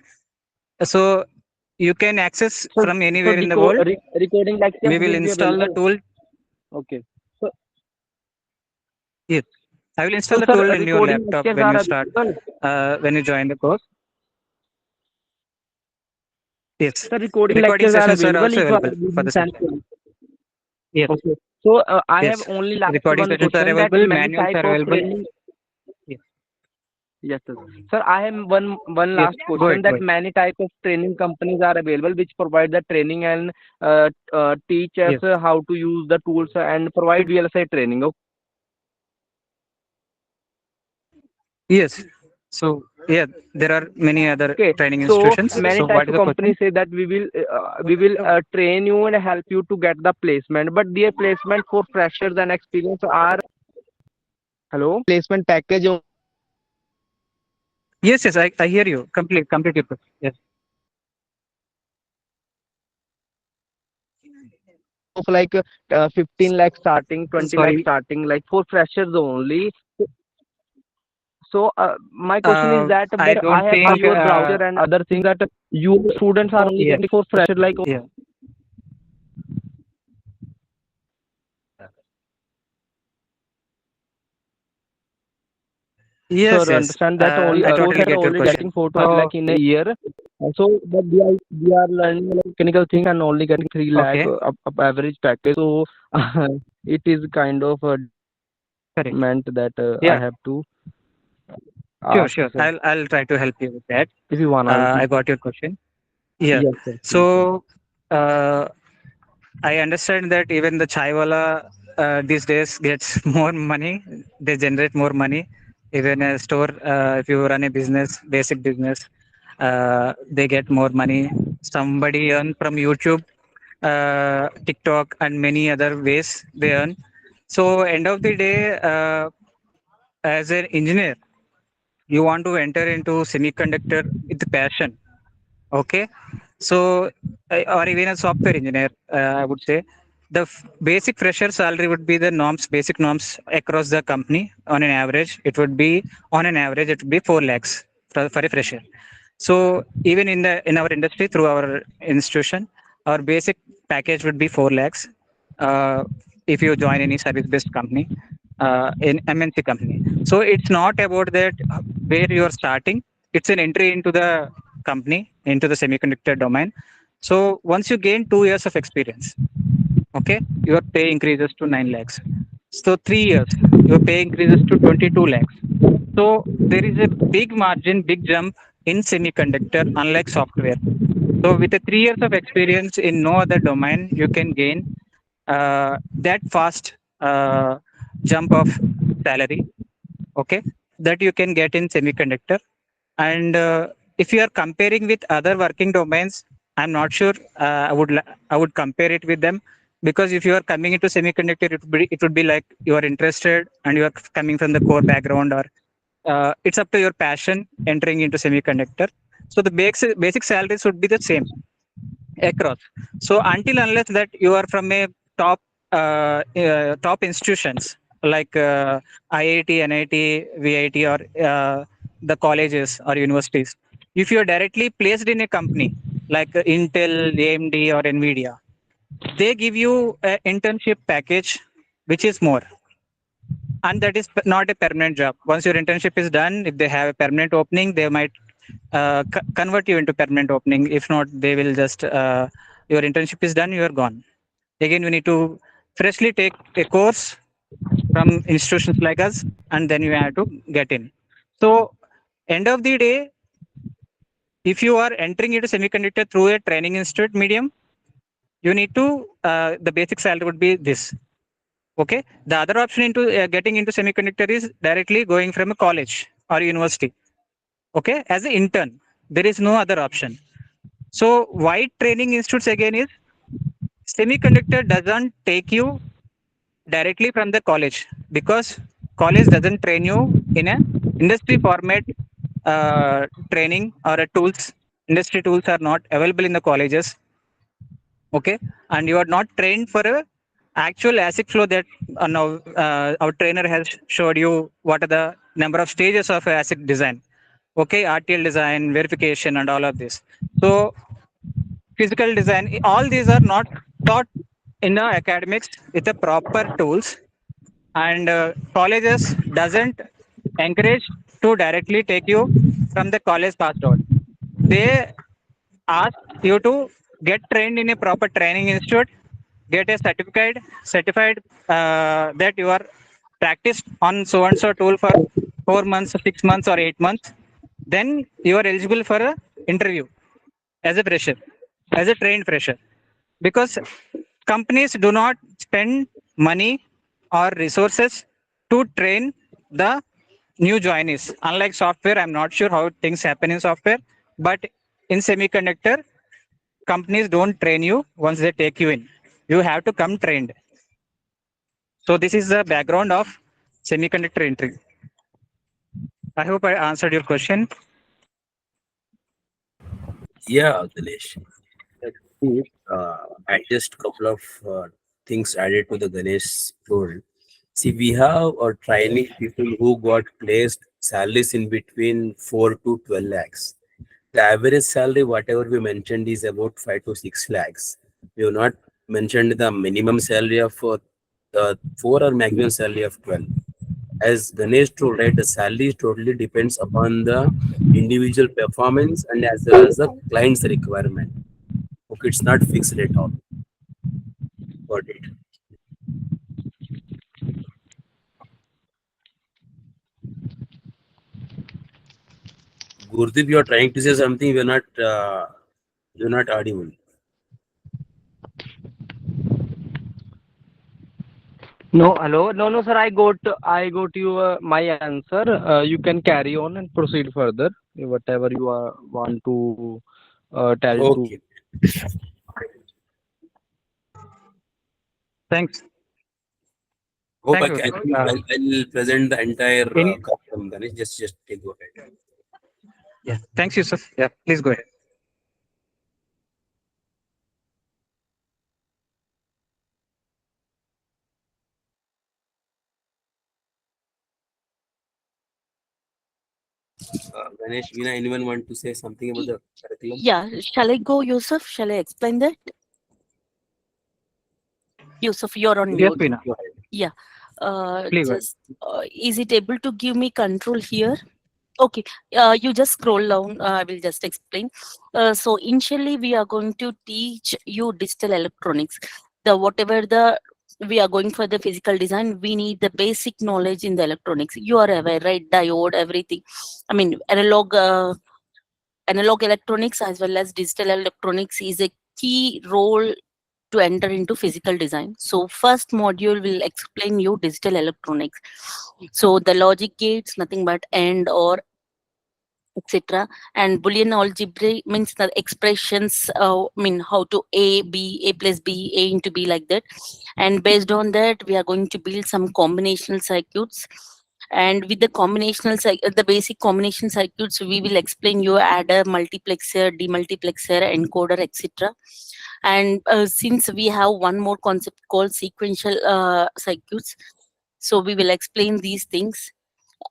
So you can access So from so anywhere in the world. recording lectures We will will be install the available. tool. Okay. So Yes, I will so install the sir, tool in your recording laptop lectures when are you start. available. When you join the course. Yes, The recording recording lectures are sessions are available also if I available for will the same send. time. Yes, Okay. So I have yes. only last Recording one sessions are question that available. many Manuals type are of available. training. Yes, Yes, sir. Sir, I have one yes. last Go question ahead. Go that ahead. many type of training companies are available which provide the training and teach us Yes. how to use the tools and provide VLSI training. Yes. So yeah, there are many other Okay. training So institutions. many So type what is of the question? companies say that we will train you and help you to get the placement, but their placement for freshers and experience are hello placement package Yes, yes. I hear you. Complete your question. Yes. of like 15 lakh starting, 20 lakh Sorry. starting, like for freshers only. So my question is that, I but I don't have think. your browser and other things that you students are only Yes. getting for fresher like. Yeah. Sir, Yes, yes. understand that only I those totally are get your only question. getting 4 to 5 So, lakh in a year. So, but we are learning like technical things and only getting 3 lakh okay, up average package. So, it is kind of a correct. meant that I Yeah, have to sure, ask, sure. sir. I'll try to help you with that. If you wanna I repeat. got your question. Yeah. Yes, sir. Please. So, uh, I understand that even the chaiwala these days gets more money. They generate more money. Even a store, if you run a business, basic business, they get more money. Somebody earn from YouTube, TikTok, and many other ways they earn. So, end of the day, as an engineer, you want to enter into semiconductor with passion. Okay, so or even a software engineer, I would say the basic fresher salary would be the norms, basic norms across the company. On an average, it would be on an average it would be 4 lakhs for a fresher. So even in our industry through our institution, our basic package would be 4 lakhs. If you join any service based company, in MNC company. So it's not about that where you are starting. It's an entry into the company, into the semiconductor domain. So once you gain 2 years of experience, okay, your pay increases to 9 lakhs. So 3 years, your pay increases to 22 lakhs. So there is a big margin, big jump in semiconductor, unlike software. So with the 3 years of experience in no other domain, you can gain that fast jump of salary, okay, that you can get in semiconductor. And if you are comparing with other working domains, I'm not sure I would compare it with them, because if you are coming into semiconductor, it would be like you are interested and you are coming from the core background, or it's up to your passion entering into semiconductor. So the basic salaries would be the same across. So until unless that you are from a top institutions like IIT, NIT, VIT, or the colleges or universities, if you are directly placed in a company like Intel, AMD, or Nvidia, they give you an internship package which is more, and that is not a permanent job. Once your internship is done, if they have a permanent opening, they might convert you into permanent opening. If not, they will just your internship is done, you are gone. Again, you need to freshly take a course from institutions like us, and then you have to get in. So end of the day, if you are entering into semiconductor through a training institute medium, you need to the basic salary would be this. Okay, the other option into getting into semiconductor is directly going from a college or university. Okay, as an intern, there is no other option. So why training institutes again is semiconductor doesn't take you directly from the college, because college doesn't train you in a industry format training or a tools. Industry tools are not available in the colleges. Okay, and you are not trained for a actual ASIC flow that now our trainer has showed you what are the number of stages of ASIC design. Okay, RTL design, verification, and all of this. So physical design, all these are not taught in the academics with the proper tools, and colleges doesn't encourage to directly take you from the college passed out. They ask you to get trained in a proper training institute, get a certified that you are practiced on so and so tool for 4 months, 6 months, or 8 months. Then you are eligible for a interview as a fresher, as a trained fresher, because companies do not spend money or resources to train the new joinees. Unlike software, I'm not sure how things happen in software, but in semiconductor, companies don't train you once they take you in. You have to come trained. So this is the background of semiconductor entry. I hope I answered your question. Yeah, Ganesh. That's good. I just couple of things added to the Ganesh told. See, we have training people who got placed salaries in between 4 to 12 lakhs. The average salary, whatever we mentioned, is about 5 to 6 lakhs. We have not mentioned the minimum salary of 4 or maximum salary of 12. As Ganesh told, right, the salary totally depends upon the individual performance and as well as the client's requirement. Okay, it's not fixed at all. Got it. Gurdeep, you are trying to say something. You're not audible. No, hello. No, sir. I got you my answer. You can carry on and proceed further. Whatever you want to tell to. Okay. Thanks. Hope Thanks, I Udit. think I'll present the entire Any, curriculum, Ganesh. Just take go ahead. yeah. Thanks, Yusuf. Yeah. Please go ahead. Ganesh, Veena, anyone want to say something about Y- the curriculum? Yeah, shall I go, Yusuf? Shall I explain that? Yusuf, you're on Yes, mute. Veena. Go ahead. Yeah. Please go ahead. Just is it able to give me control here? Okay, you just scroll down. I will just explain. So initially, we are going to teach you digital electronics. The whatever the we are going for the physical design, we need the basic knowledge in the electronics. You are aware, right? Diode, everything. I mean, analog electronics as well as digital electronics is a key role to enter into physical design. So first module will explain you digital electronics. So the logic gates, nothing but AND or etc. And Boolean algebra means the expressions, mean how to A plus B, A into B, like that. And based on that, we are going to build some combinational circuits. And with the the basic combination circuits, we will explain you adder, multiplexer, demultiplexer, encoder, etc. And since we have one more concept called sequential circuits, so we will explain these things.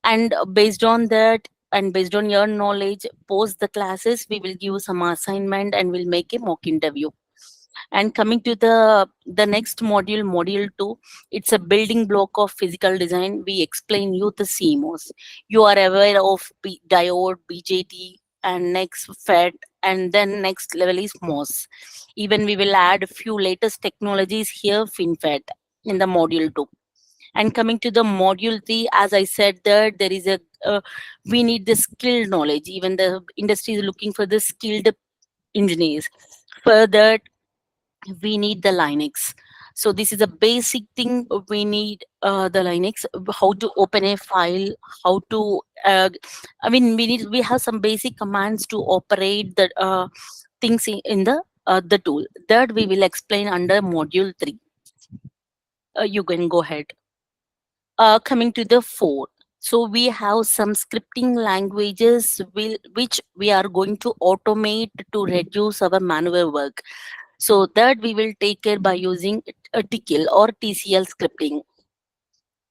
And based on that, and based on your knowledge, post the classes, we will give some assignment and we'll make a mock interview. And coming to the next module, module 2, it's a building block of physical design. We explain you the CMOS. You are aware of diode, BJT, and next FET, and then next level is MOS. Even we will add a few latest technologies here, FinFET, in the module 2. And coming to the module 3, as I said, that there is a we need the skilled knowledge. Even the industry is looking for the skilled engineers. For that, we need the Linux. So this is a basic thing. We need the Linux, how to open a file, how to I mean, we have some basic commands to operate the things in the tool. That we will explain under module 3. You can go ahead. Coming to the 4, so we have some scripting languages which we are going to automate to reduce our manual work. So that we will take care by using a TCL or TCL scripting.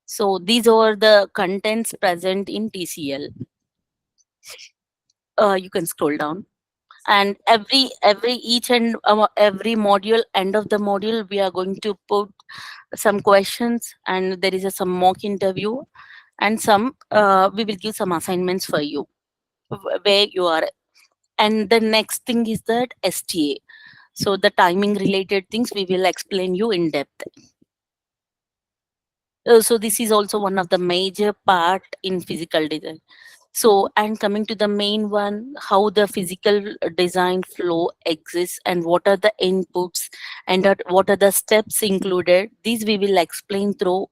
So these are the contents present in TCL. You can scroll down. And every each and every module, end of the module, we are going to put some questions, and there is some mock interview, and some we will give some assignments for you where you are. And the next thing is that STA. So the timing related things we will explain you in depth. So this is also one of the major part in physical design. So, and coming to the main one, how the physical design flow exists and what are the inputs and what are the steps included. These we will explain through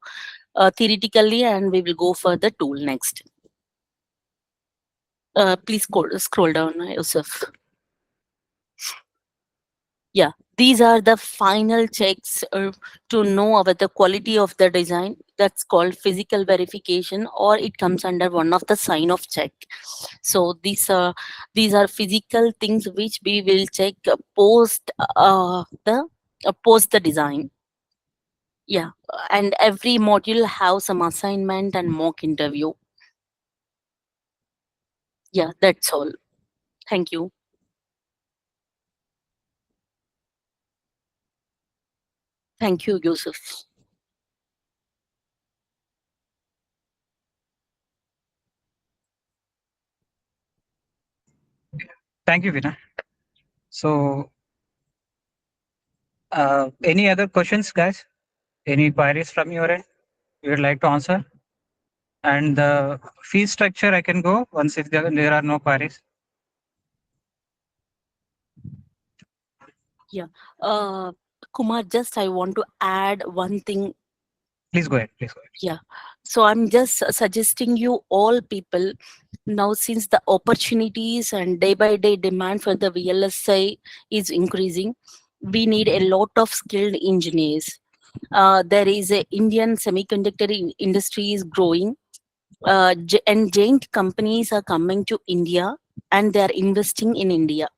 theoretically, and we will go for the tool next. Please scroll down, Yusuf. Yeah, these are the final checks to know about the quality of the design. That's called physical verification, or it comes under one of the sign of check. So these are physical things which we will check post the design. Yeah, and every module have some assignment and mock interview. Yeah, that's all. Thank you. Thank you, Yusuf. Thank you, Vina. So, any other questions, guys? Any queries from your end you would like to answer? And the fee structure, I can go once if there are no queries. Yeah. Kumar, just I want to add one thing. Please go ahead. Please go ahead. Yeah. So I'm just suggesting you all people now, since the opportunities and day by day demand for the VLSI is increasing, we need a lot of skilled engineers. There is a Indian semiconductor industry is growing, and giant companies are coming to India and they are investing in India.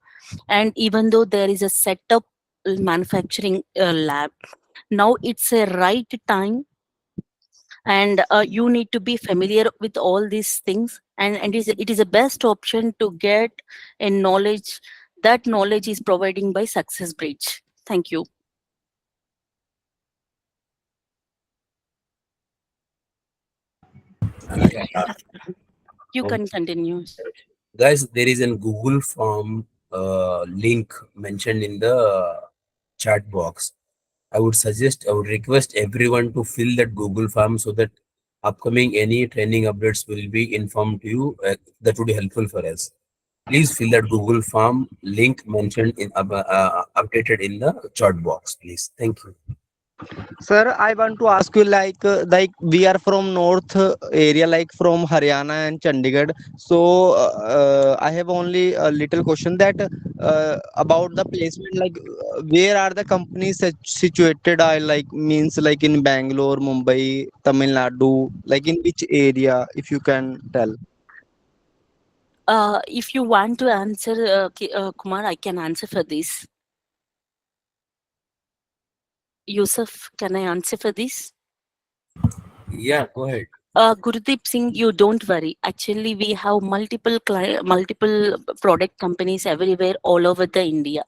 And even though there is a setup manufacturing lab, now it's a right time, and you need to be familiar with all these things, and it is a best option to get a knowledge. That knowledge is providing by Success Bridge. Thank you. You can continue. Guys, there is a Google form link mentioned in the chat box. I would request everyone to fill that Google form so that upcoming any training updates will be informed to you. That would be helpful for us. Please fill that Google form link mentioned in updated in the chat box, please. Thank you. Sir, I want to ask you like we are from north area, like from Haryana and Chandigarh. So I have only a little question that about the placement. Like where are the companies situated? I like means like in Bangalore, Mumbai, Tamil Nadu. Like in which area, if you can tell. If you want to answer, Kumar, I can answer for this. Yusuf, can I answer for this? Yeah, go ahead. Gurdeep Singh, you don't worry. Actually, we have multiple product companies everywhere, all over the India.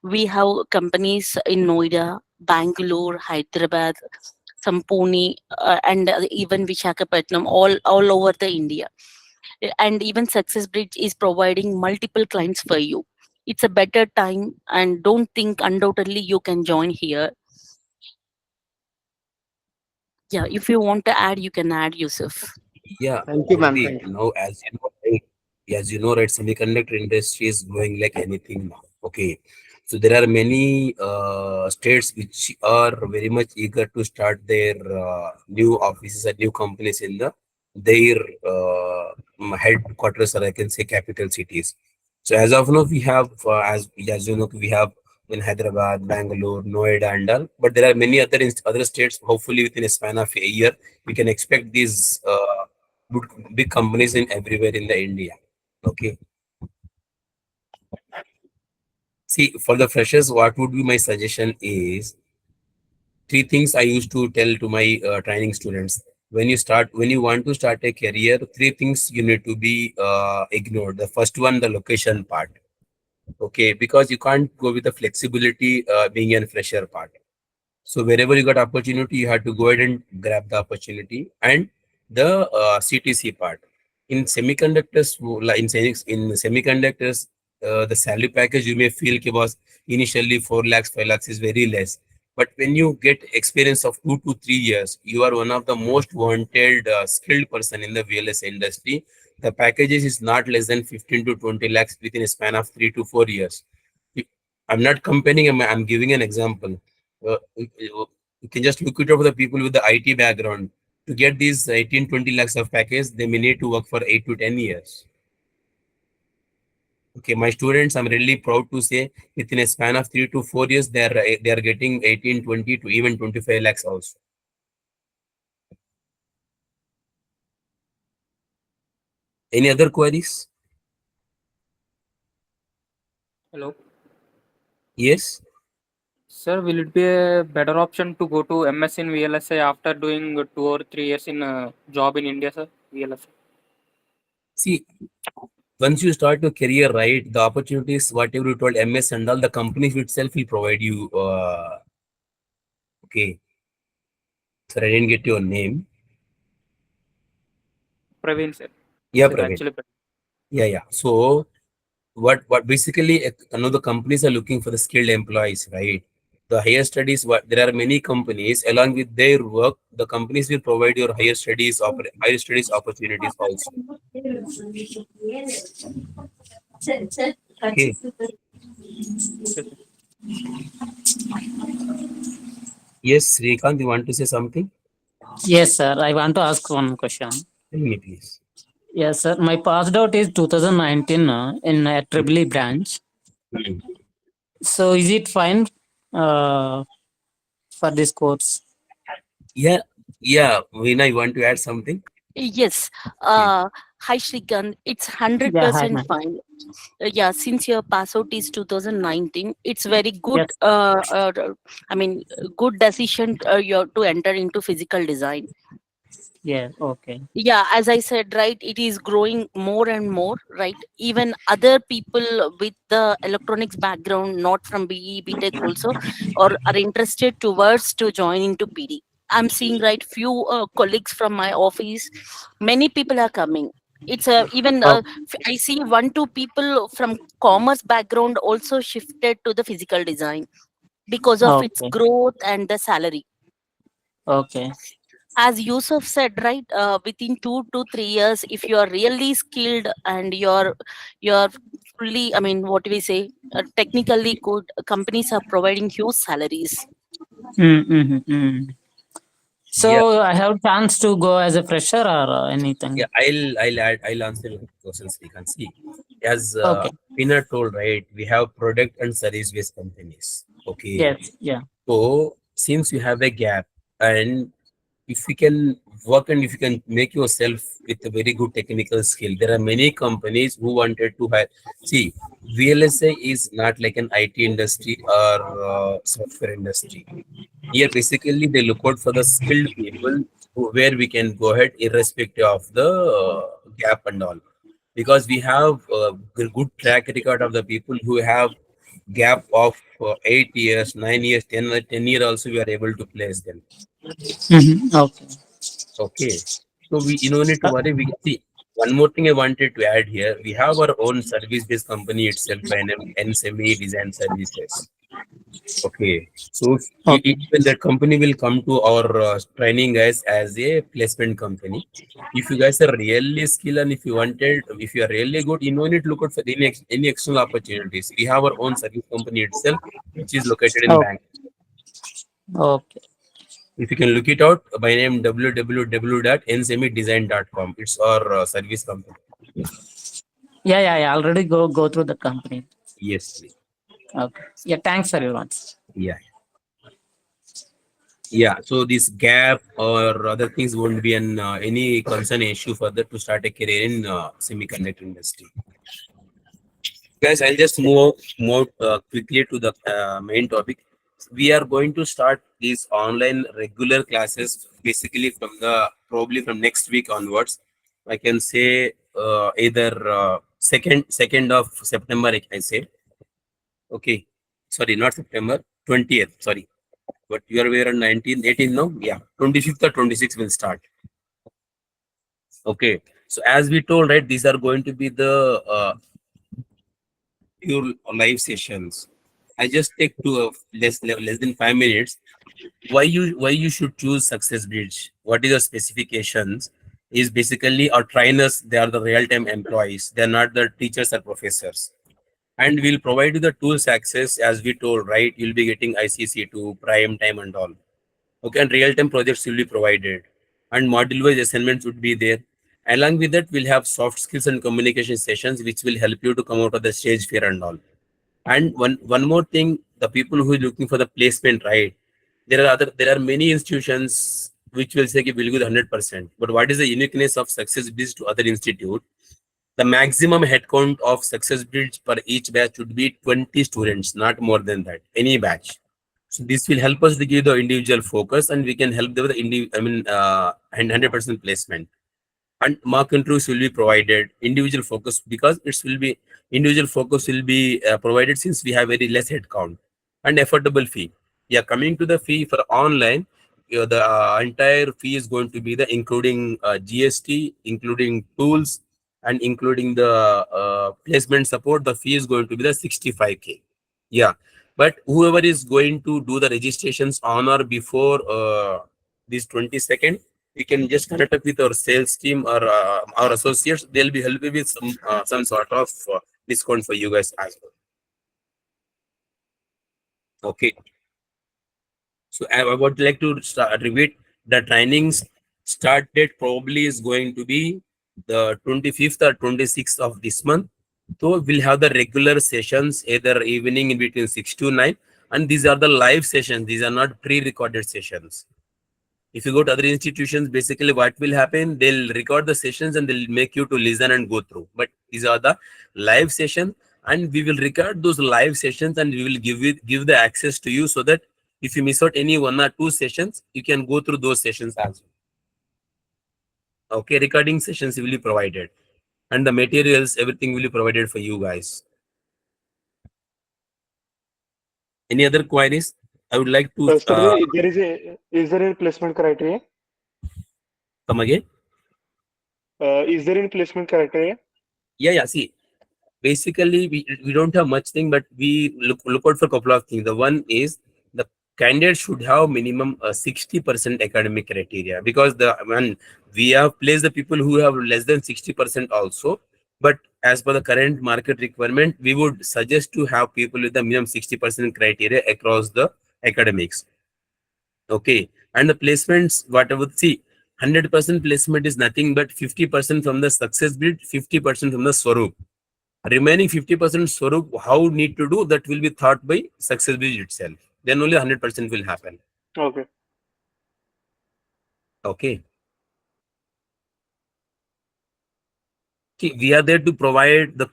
We have companies in Noida, Bangalore, Hyderabad, some Pune, and even Visakhapatnam, all over the India. And even Success Bridge is providing multiple clients for you. It's a better time, and don't think undoubtedly you can join here. Yeah, if you want to add, you can add, Yusuf. Yeah, Thank you, ma'am. Gurdeep. Thank you. Now, as you know, right, semiconductor industry is growing like anything now. Okay, so there are many states which are very much eager to start their new offices and new companies in their headquarters, or I can say capital cities. So as of now, we have as you know, we have in Hyderabad, Bangalore, Noida, and all. But there are many other states. Hopefully, within a span of a year, we can expect these big companies in everywhere in the India. Okay. See, for the freshers, what would be my suggestion is three things I used to tell to my training students. When you want to start a career, three things you need to be ignored. The first one, the location part. Okay, because you can't go with the flexibility being a fresher part. So wherever you got opportunity, you have to go ahead and grab the opportunity. And the CTC part in semiconductors, in semiconductors, the salary package you may feel was initially 4 lakhs, 5 lakhs is very less. But when you get experience of 2 to 3 years, you are one of the most wanted skilled person in the VLS industry. The packages is not less than 15 to 20 lakhs within a span of 3 to 4 years. I'm not comparing. I'm giving an example. You can just look it over the people with the IT background. To get these 18-20 lakhs of package, they may need to work for 8 to 10 years. Okay, my students, I'm really proud to say within a span of 3 to 4 years, they are getting 18, 20 to even 25 lakhs also. Any other queries? Hello. Yes. Sir, will it be a better option to go to MS in VLSI after doing 2 or 3 years in a job in India, sir? VLSI. See, once you start your career, right, the opportunities, whatever you told MS and all, the companies itself will provide you. Okay. So I didn't get your name. Praveen, sir. Yeah, Sir, Praveen. actually, Yeah, yeah. So what basically the companies are looking for the skilled employees, right? The higher studies, what there are many companies along with their work, the companies will provide your higher studies opportunities also. Okay. okay, sir. Yes, Srikanth, you want to say something? Yes, sir. I want to ask one question. Tell me, please. Yes, sir. My passed out is 2019 in a triple E branch. Hmm. So is it fine uh, for this course? Yeah, yeah. Veena, you want to add something? Yes. Please. Hi, Shrikant. It's Yeah, hi, 100% ma'am. fine. Yeah, since your pass out is 2019, it's very good. Yes. I mean, good decision to enter into physical design. Yeah. Okay. Yeah, as I said, right, it is growing more and more, right? Even other people with the electronics background, not from BE, BTech also, or are interested towards to join into PD. I'm seeing, right, few colleagues from my office, many people are coming. It's even Oh, I see 1 2 people from commerce background also shifted to the physical design. because of its Okay. growth and the salary. Okay. As Yusuf said, right, within 2 to 3 years, if you are really skilled and you're fully, I mean, what do we say, technically good, companies are providing huge salaries. Mm-hmm. Yeah, So I have chance to go as a fresher or yeah. anything. I'll answer your questions. We can see, as Okay. Pina told, right? We have product and service based companies. Okay. Yes. Yeah. So since you have a gap, and if you can work and if you can make yourself with a very good technical skill, there are many companies who wanted to hire. See, VLSI is not like an IT industry or software industry. Here, basically, they look out for the skilled people where we can go ahead irrespective of the gap and all. Because we have a good track record of the people who have gap of 8 years, 9 years, 10 years also we are able to place them. Okay. Okay. So we, you don't need to worry. We see one more thing I wanted to add here. We have our own service-based company itself by name Semi Design Services. Okay. So Okay. when the company will come to our training guys as a placement company. If you guys are really skilled and if you are really good, you no need to look out for any external opportunities. We have our own service company itself, which is located in Okay. Bank. Okay. If you can look it out by name www.nsemidesign.com. It's our service company. Yeah. Yeah. I already go through the company. Yes, please. Okay. Yeah. Thanks everyone. Yeah. Yeah. So this gap or other things won't be an any concern issue further to start a career in semiconductor industry. Guys, I'll just move quickly to the main topic. We are going to start these online regular classes basically from the probably from next week onwards. I can say either second of September. I say okay. Sorry, not September. 20th. Sorry, but you are aware on 19th, 18th now. Yeah, 25th or 26th will start. Okay. So as we told, right, these are going to be the pure live sessions. I just take to less than 5 minutes. Why you should choose Success Bridge? What is the specifications? Is basically our trainers. They are the real time employees. They are not the teachers or professors. And we'll provide you the tools access as we told. Right, you'll be getting ICC2, prime time, and all. Okay, and real time projects will be provided, and module wise assignments would be there. Along with that, we'll have soft skills and communication sessions, which will help you to come out of the stage fear and all. And one more thing, the people who are looking for the placement, right? There are many institutions which will say we'll give 100%. But what is the uniqueness of Success Bridge to other institute? The maximum headcount of Success Bridge per each batch would be 20 students, not more than that. Any batch. So this will help us to give the individual focus, and we can help them with the 100% placement. And mock interviews will be provided. Individual focus, because individual focus will be provided since we have very less headcount, and affordable fee. Yeah, coming to the fee for online, the entire fee is going to be the including GST, including tools, and including the placement support. The fee is going to be the 65K. Yeah, but whoever is going to do the registrations on or before this 22nd, we can just connect up with our sales team or our associates. They'll be helping with some sort of discount for you guys as well. Okay. So I would like to repeat the trainings start date probably is going to be the 25th or 26th of this month. So we'll have the regular sessions either evening in between 6 to 9, and these are the live sessions. These are not pre-recorded sessions. If you go to other institutions, basically what will happen, they'll record the sessions and they'll make you to listen and go through. But these are the live sessions, and we will record those live sessions and we will give the access to you, so that if you miss out any 1 or 2 sessions, you can go through those sessions as well. Okay, recording sessions will be provided, and the materials, everything will be provided for you guys. Any other queries? I would like to Sir, is there a placement criteria? come again. Is there any placement criteria? Yeah. See, basically we don't have much thing, but we look out for a couple of things. The one is candidate should have minimum 60% academic criteria, because when we have placed the people who have less than 60% also, but as per the current market requirement, we would suggest to have people with the minimum 60% criteria across the academics. Okay, and the placements, whatever, see, 100% placement is nothing but 50% from the success bid, 50% from the Swaroop. Remaining 50% Swaroop, how need to do that will be thought by success bid itself. Then only 100% will happen. Okay. Okay. See, we are there to provide the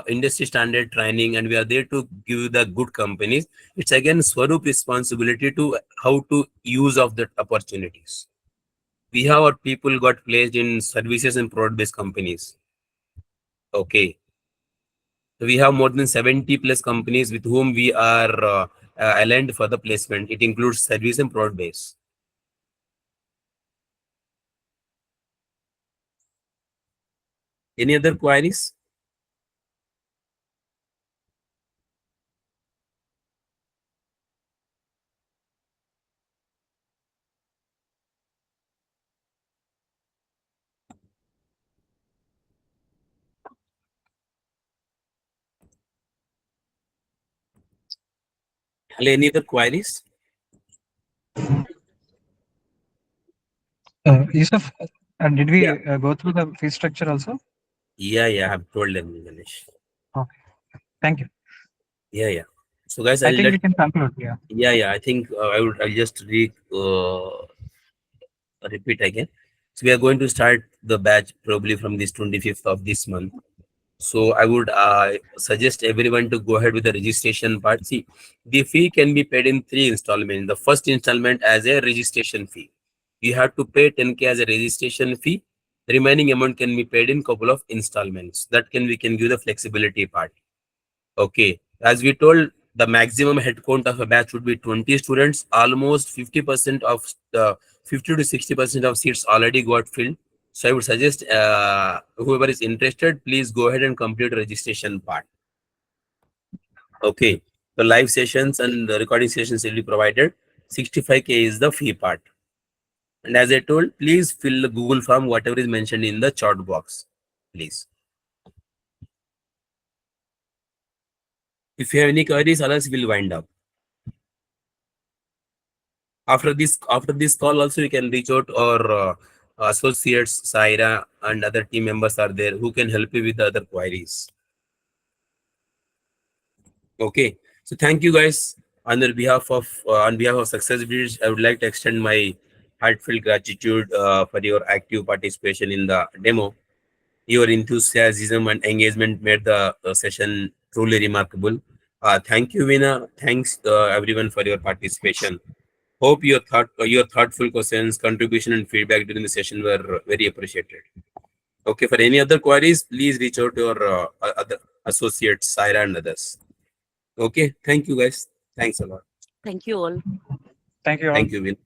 industry standard training, and we are there to give the good companies. It's again Swaroop responsibility to how to use of the opportunities. We have our people got placed in services and product based companies. Okay. We have more than 70 plus companies with whom we are aligned for the placement. It includes service and product base. Any other queries? Any other queries? Yusuf, did we Yeah. go through the fee structure also? Yeah, I have told them, Ganesh. Okay. Thank you. Yeah. So guys, I think we can conclude. Yeah. I think I'll just repeat again. So we are going to start the batch probably from this 25th of this month. So I would suggest everyone to go ahead with the registration part. See, the fee can be paid in 3 installments. The first installment as a registration fee. You have to pay 10K as a registration fee. The remaining amount can be paid in couple of installments. We can give the flexibility part. Okay. As we told, the maximum head count of a batch would be 20 students. Almost 50% of the 50 to 60% of seats already got filled. So I would suggest whoever is interested, please go ahead and complete the registration part. Okay. The live sessions and the recording sessions will be provided. 65K is the fee part. And as I told, please fill the Google form, whatever is mentioned in the chat box, please. If you have any queries, others will wind up. After this call also, you can reach out, or associates, Saira and other team members are there who can help you with the other queries. Okay. So thank you guys. On behalf of Success Bridge, I would like to extend my heartfelt gratitude for your active participation in the demo. Your enthusiasm and engagement made the session truly remarkable. Thank you, Veena. Thanks everyone for your participation. Hope your thoughtful questions, contribution, and feedback during the session were very appreciated. Okay, for any other queries, please reach out to your other associates, Saira and others. Okay, thank you guys. Thanks a lot. Thank you all. Thank you all. Thank you, Vin.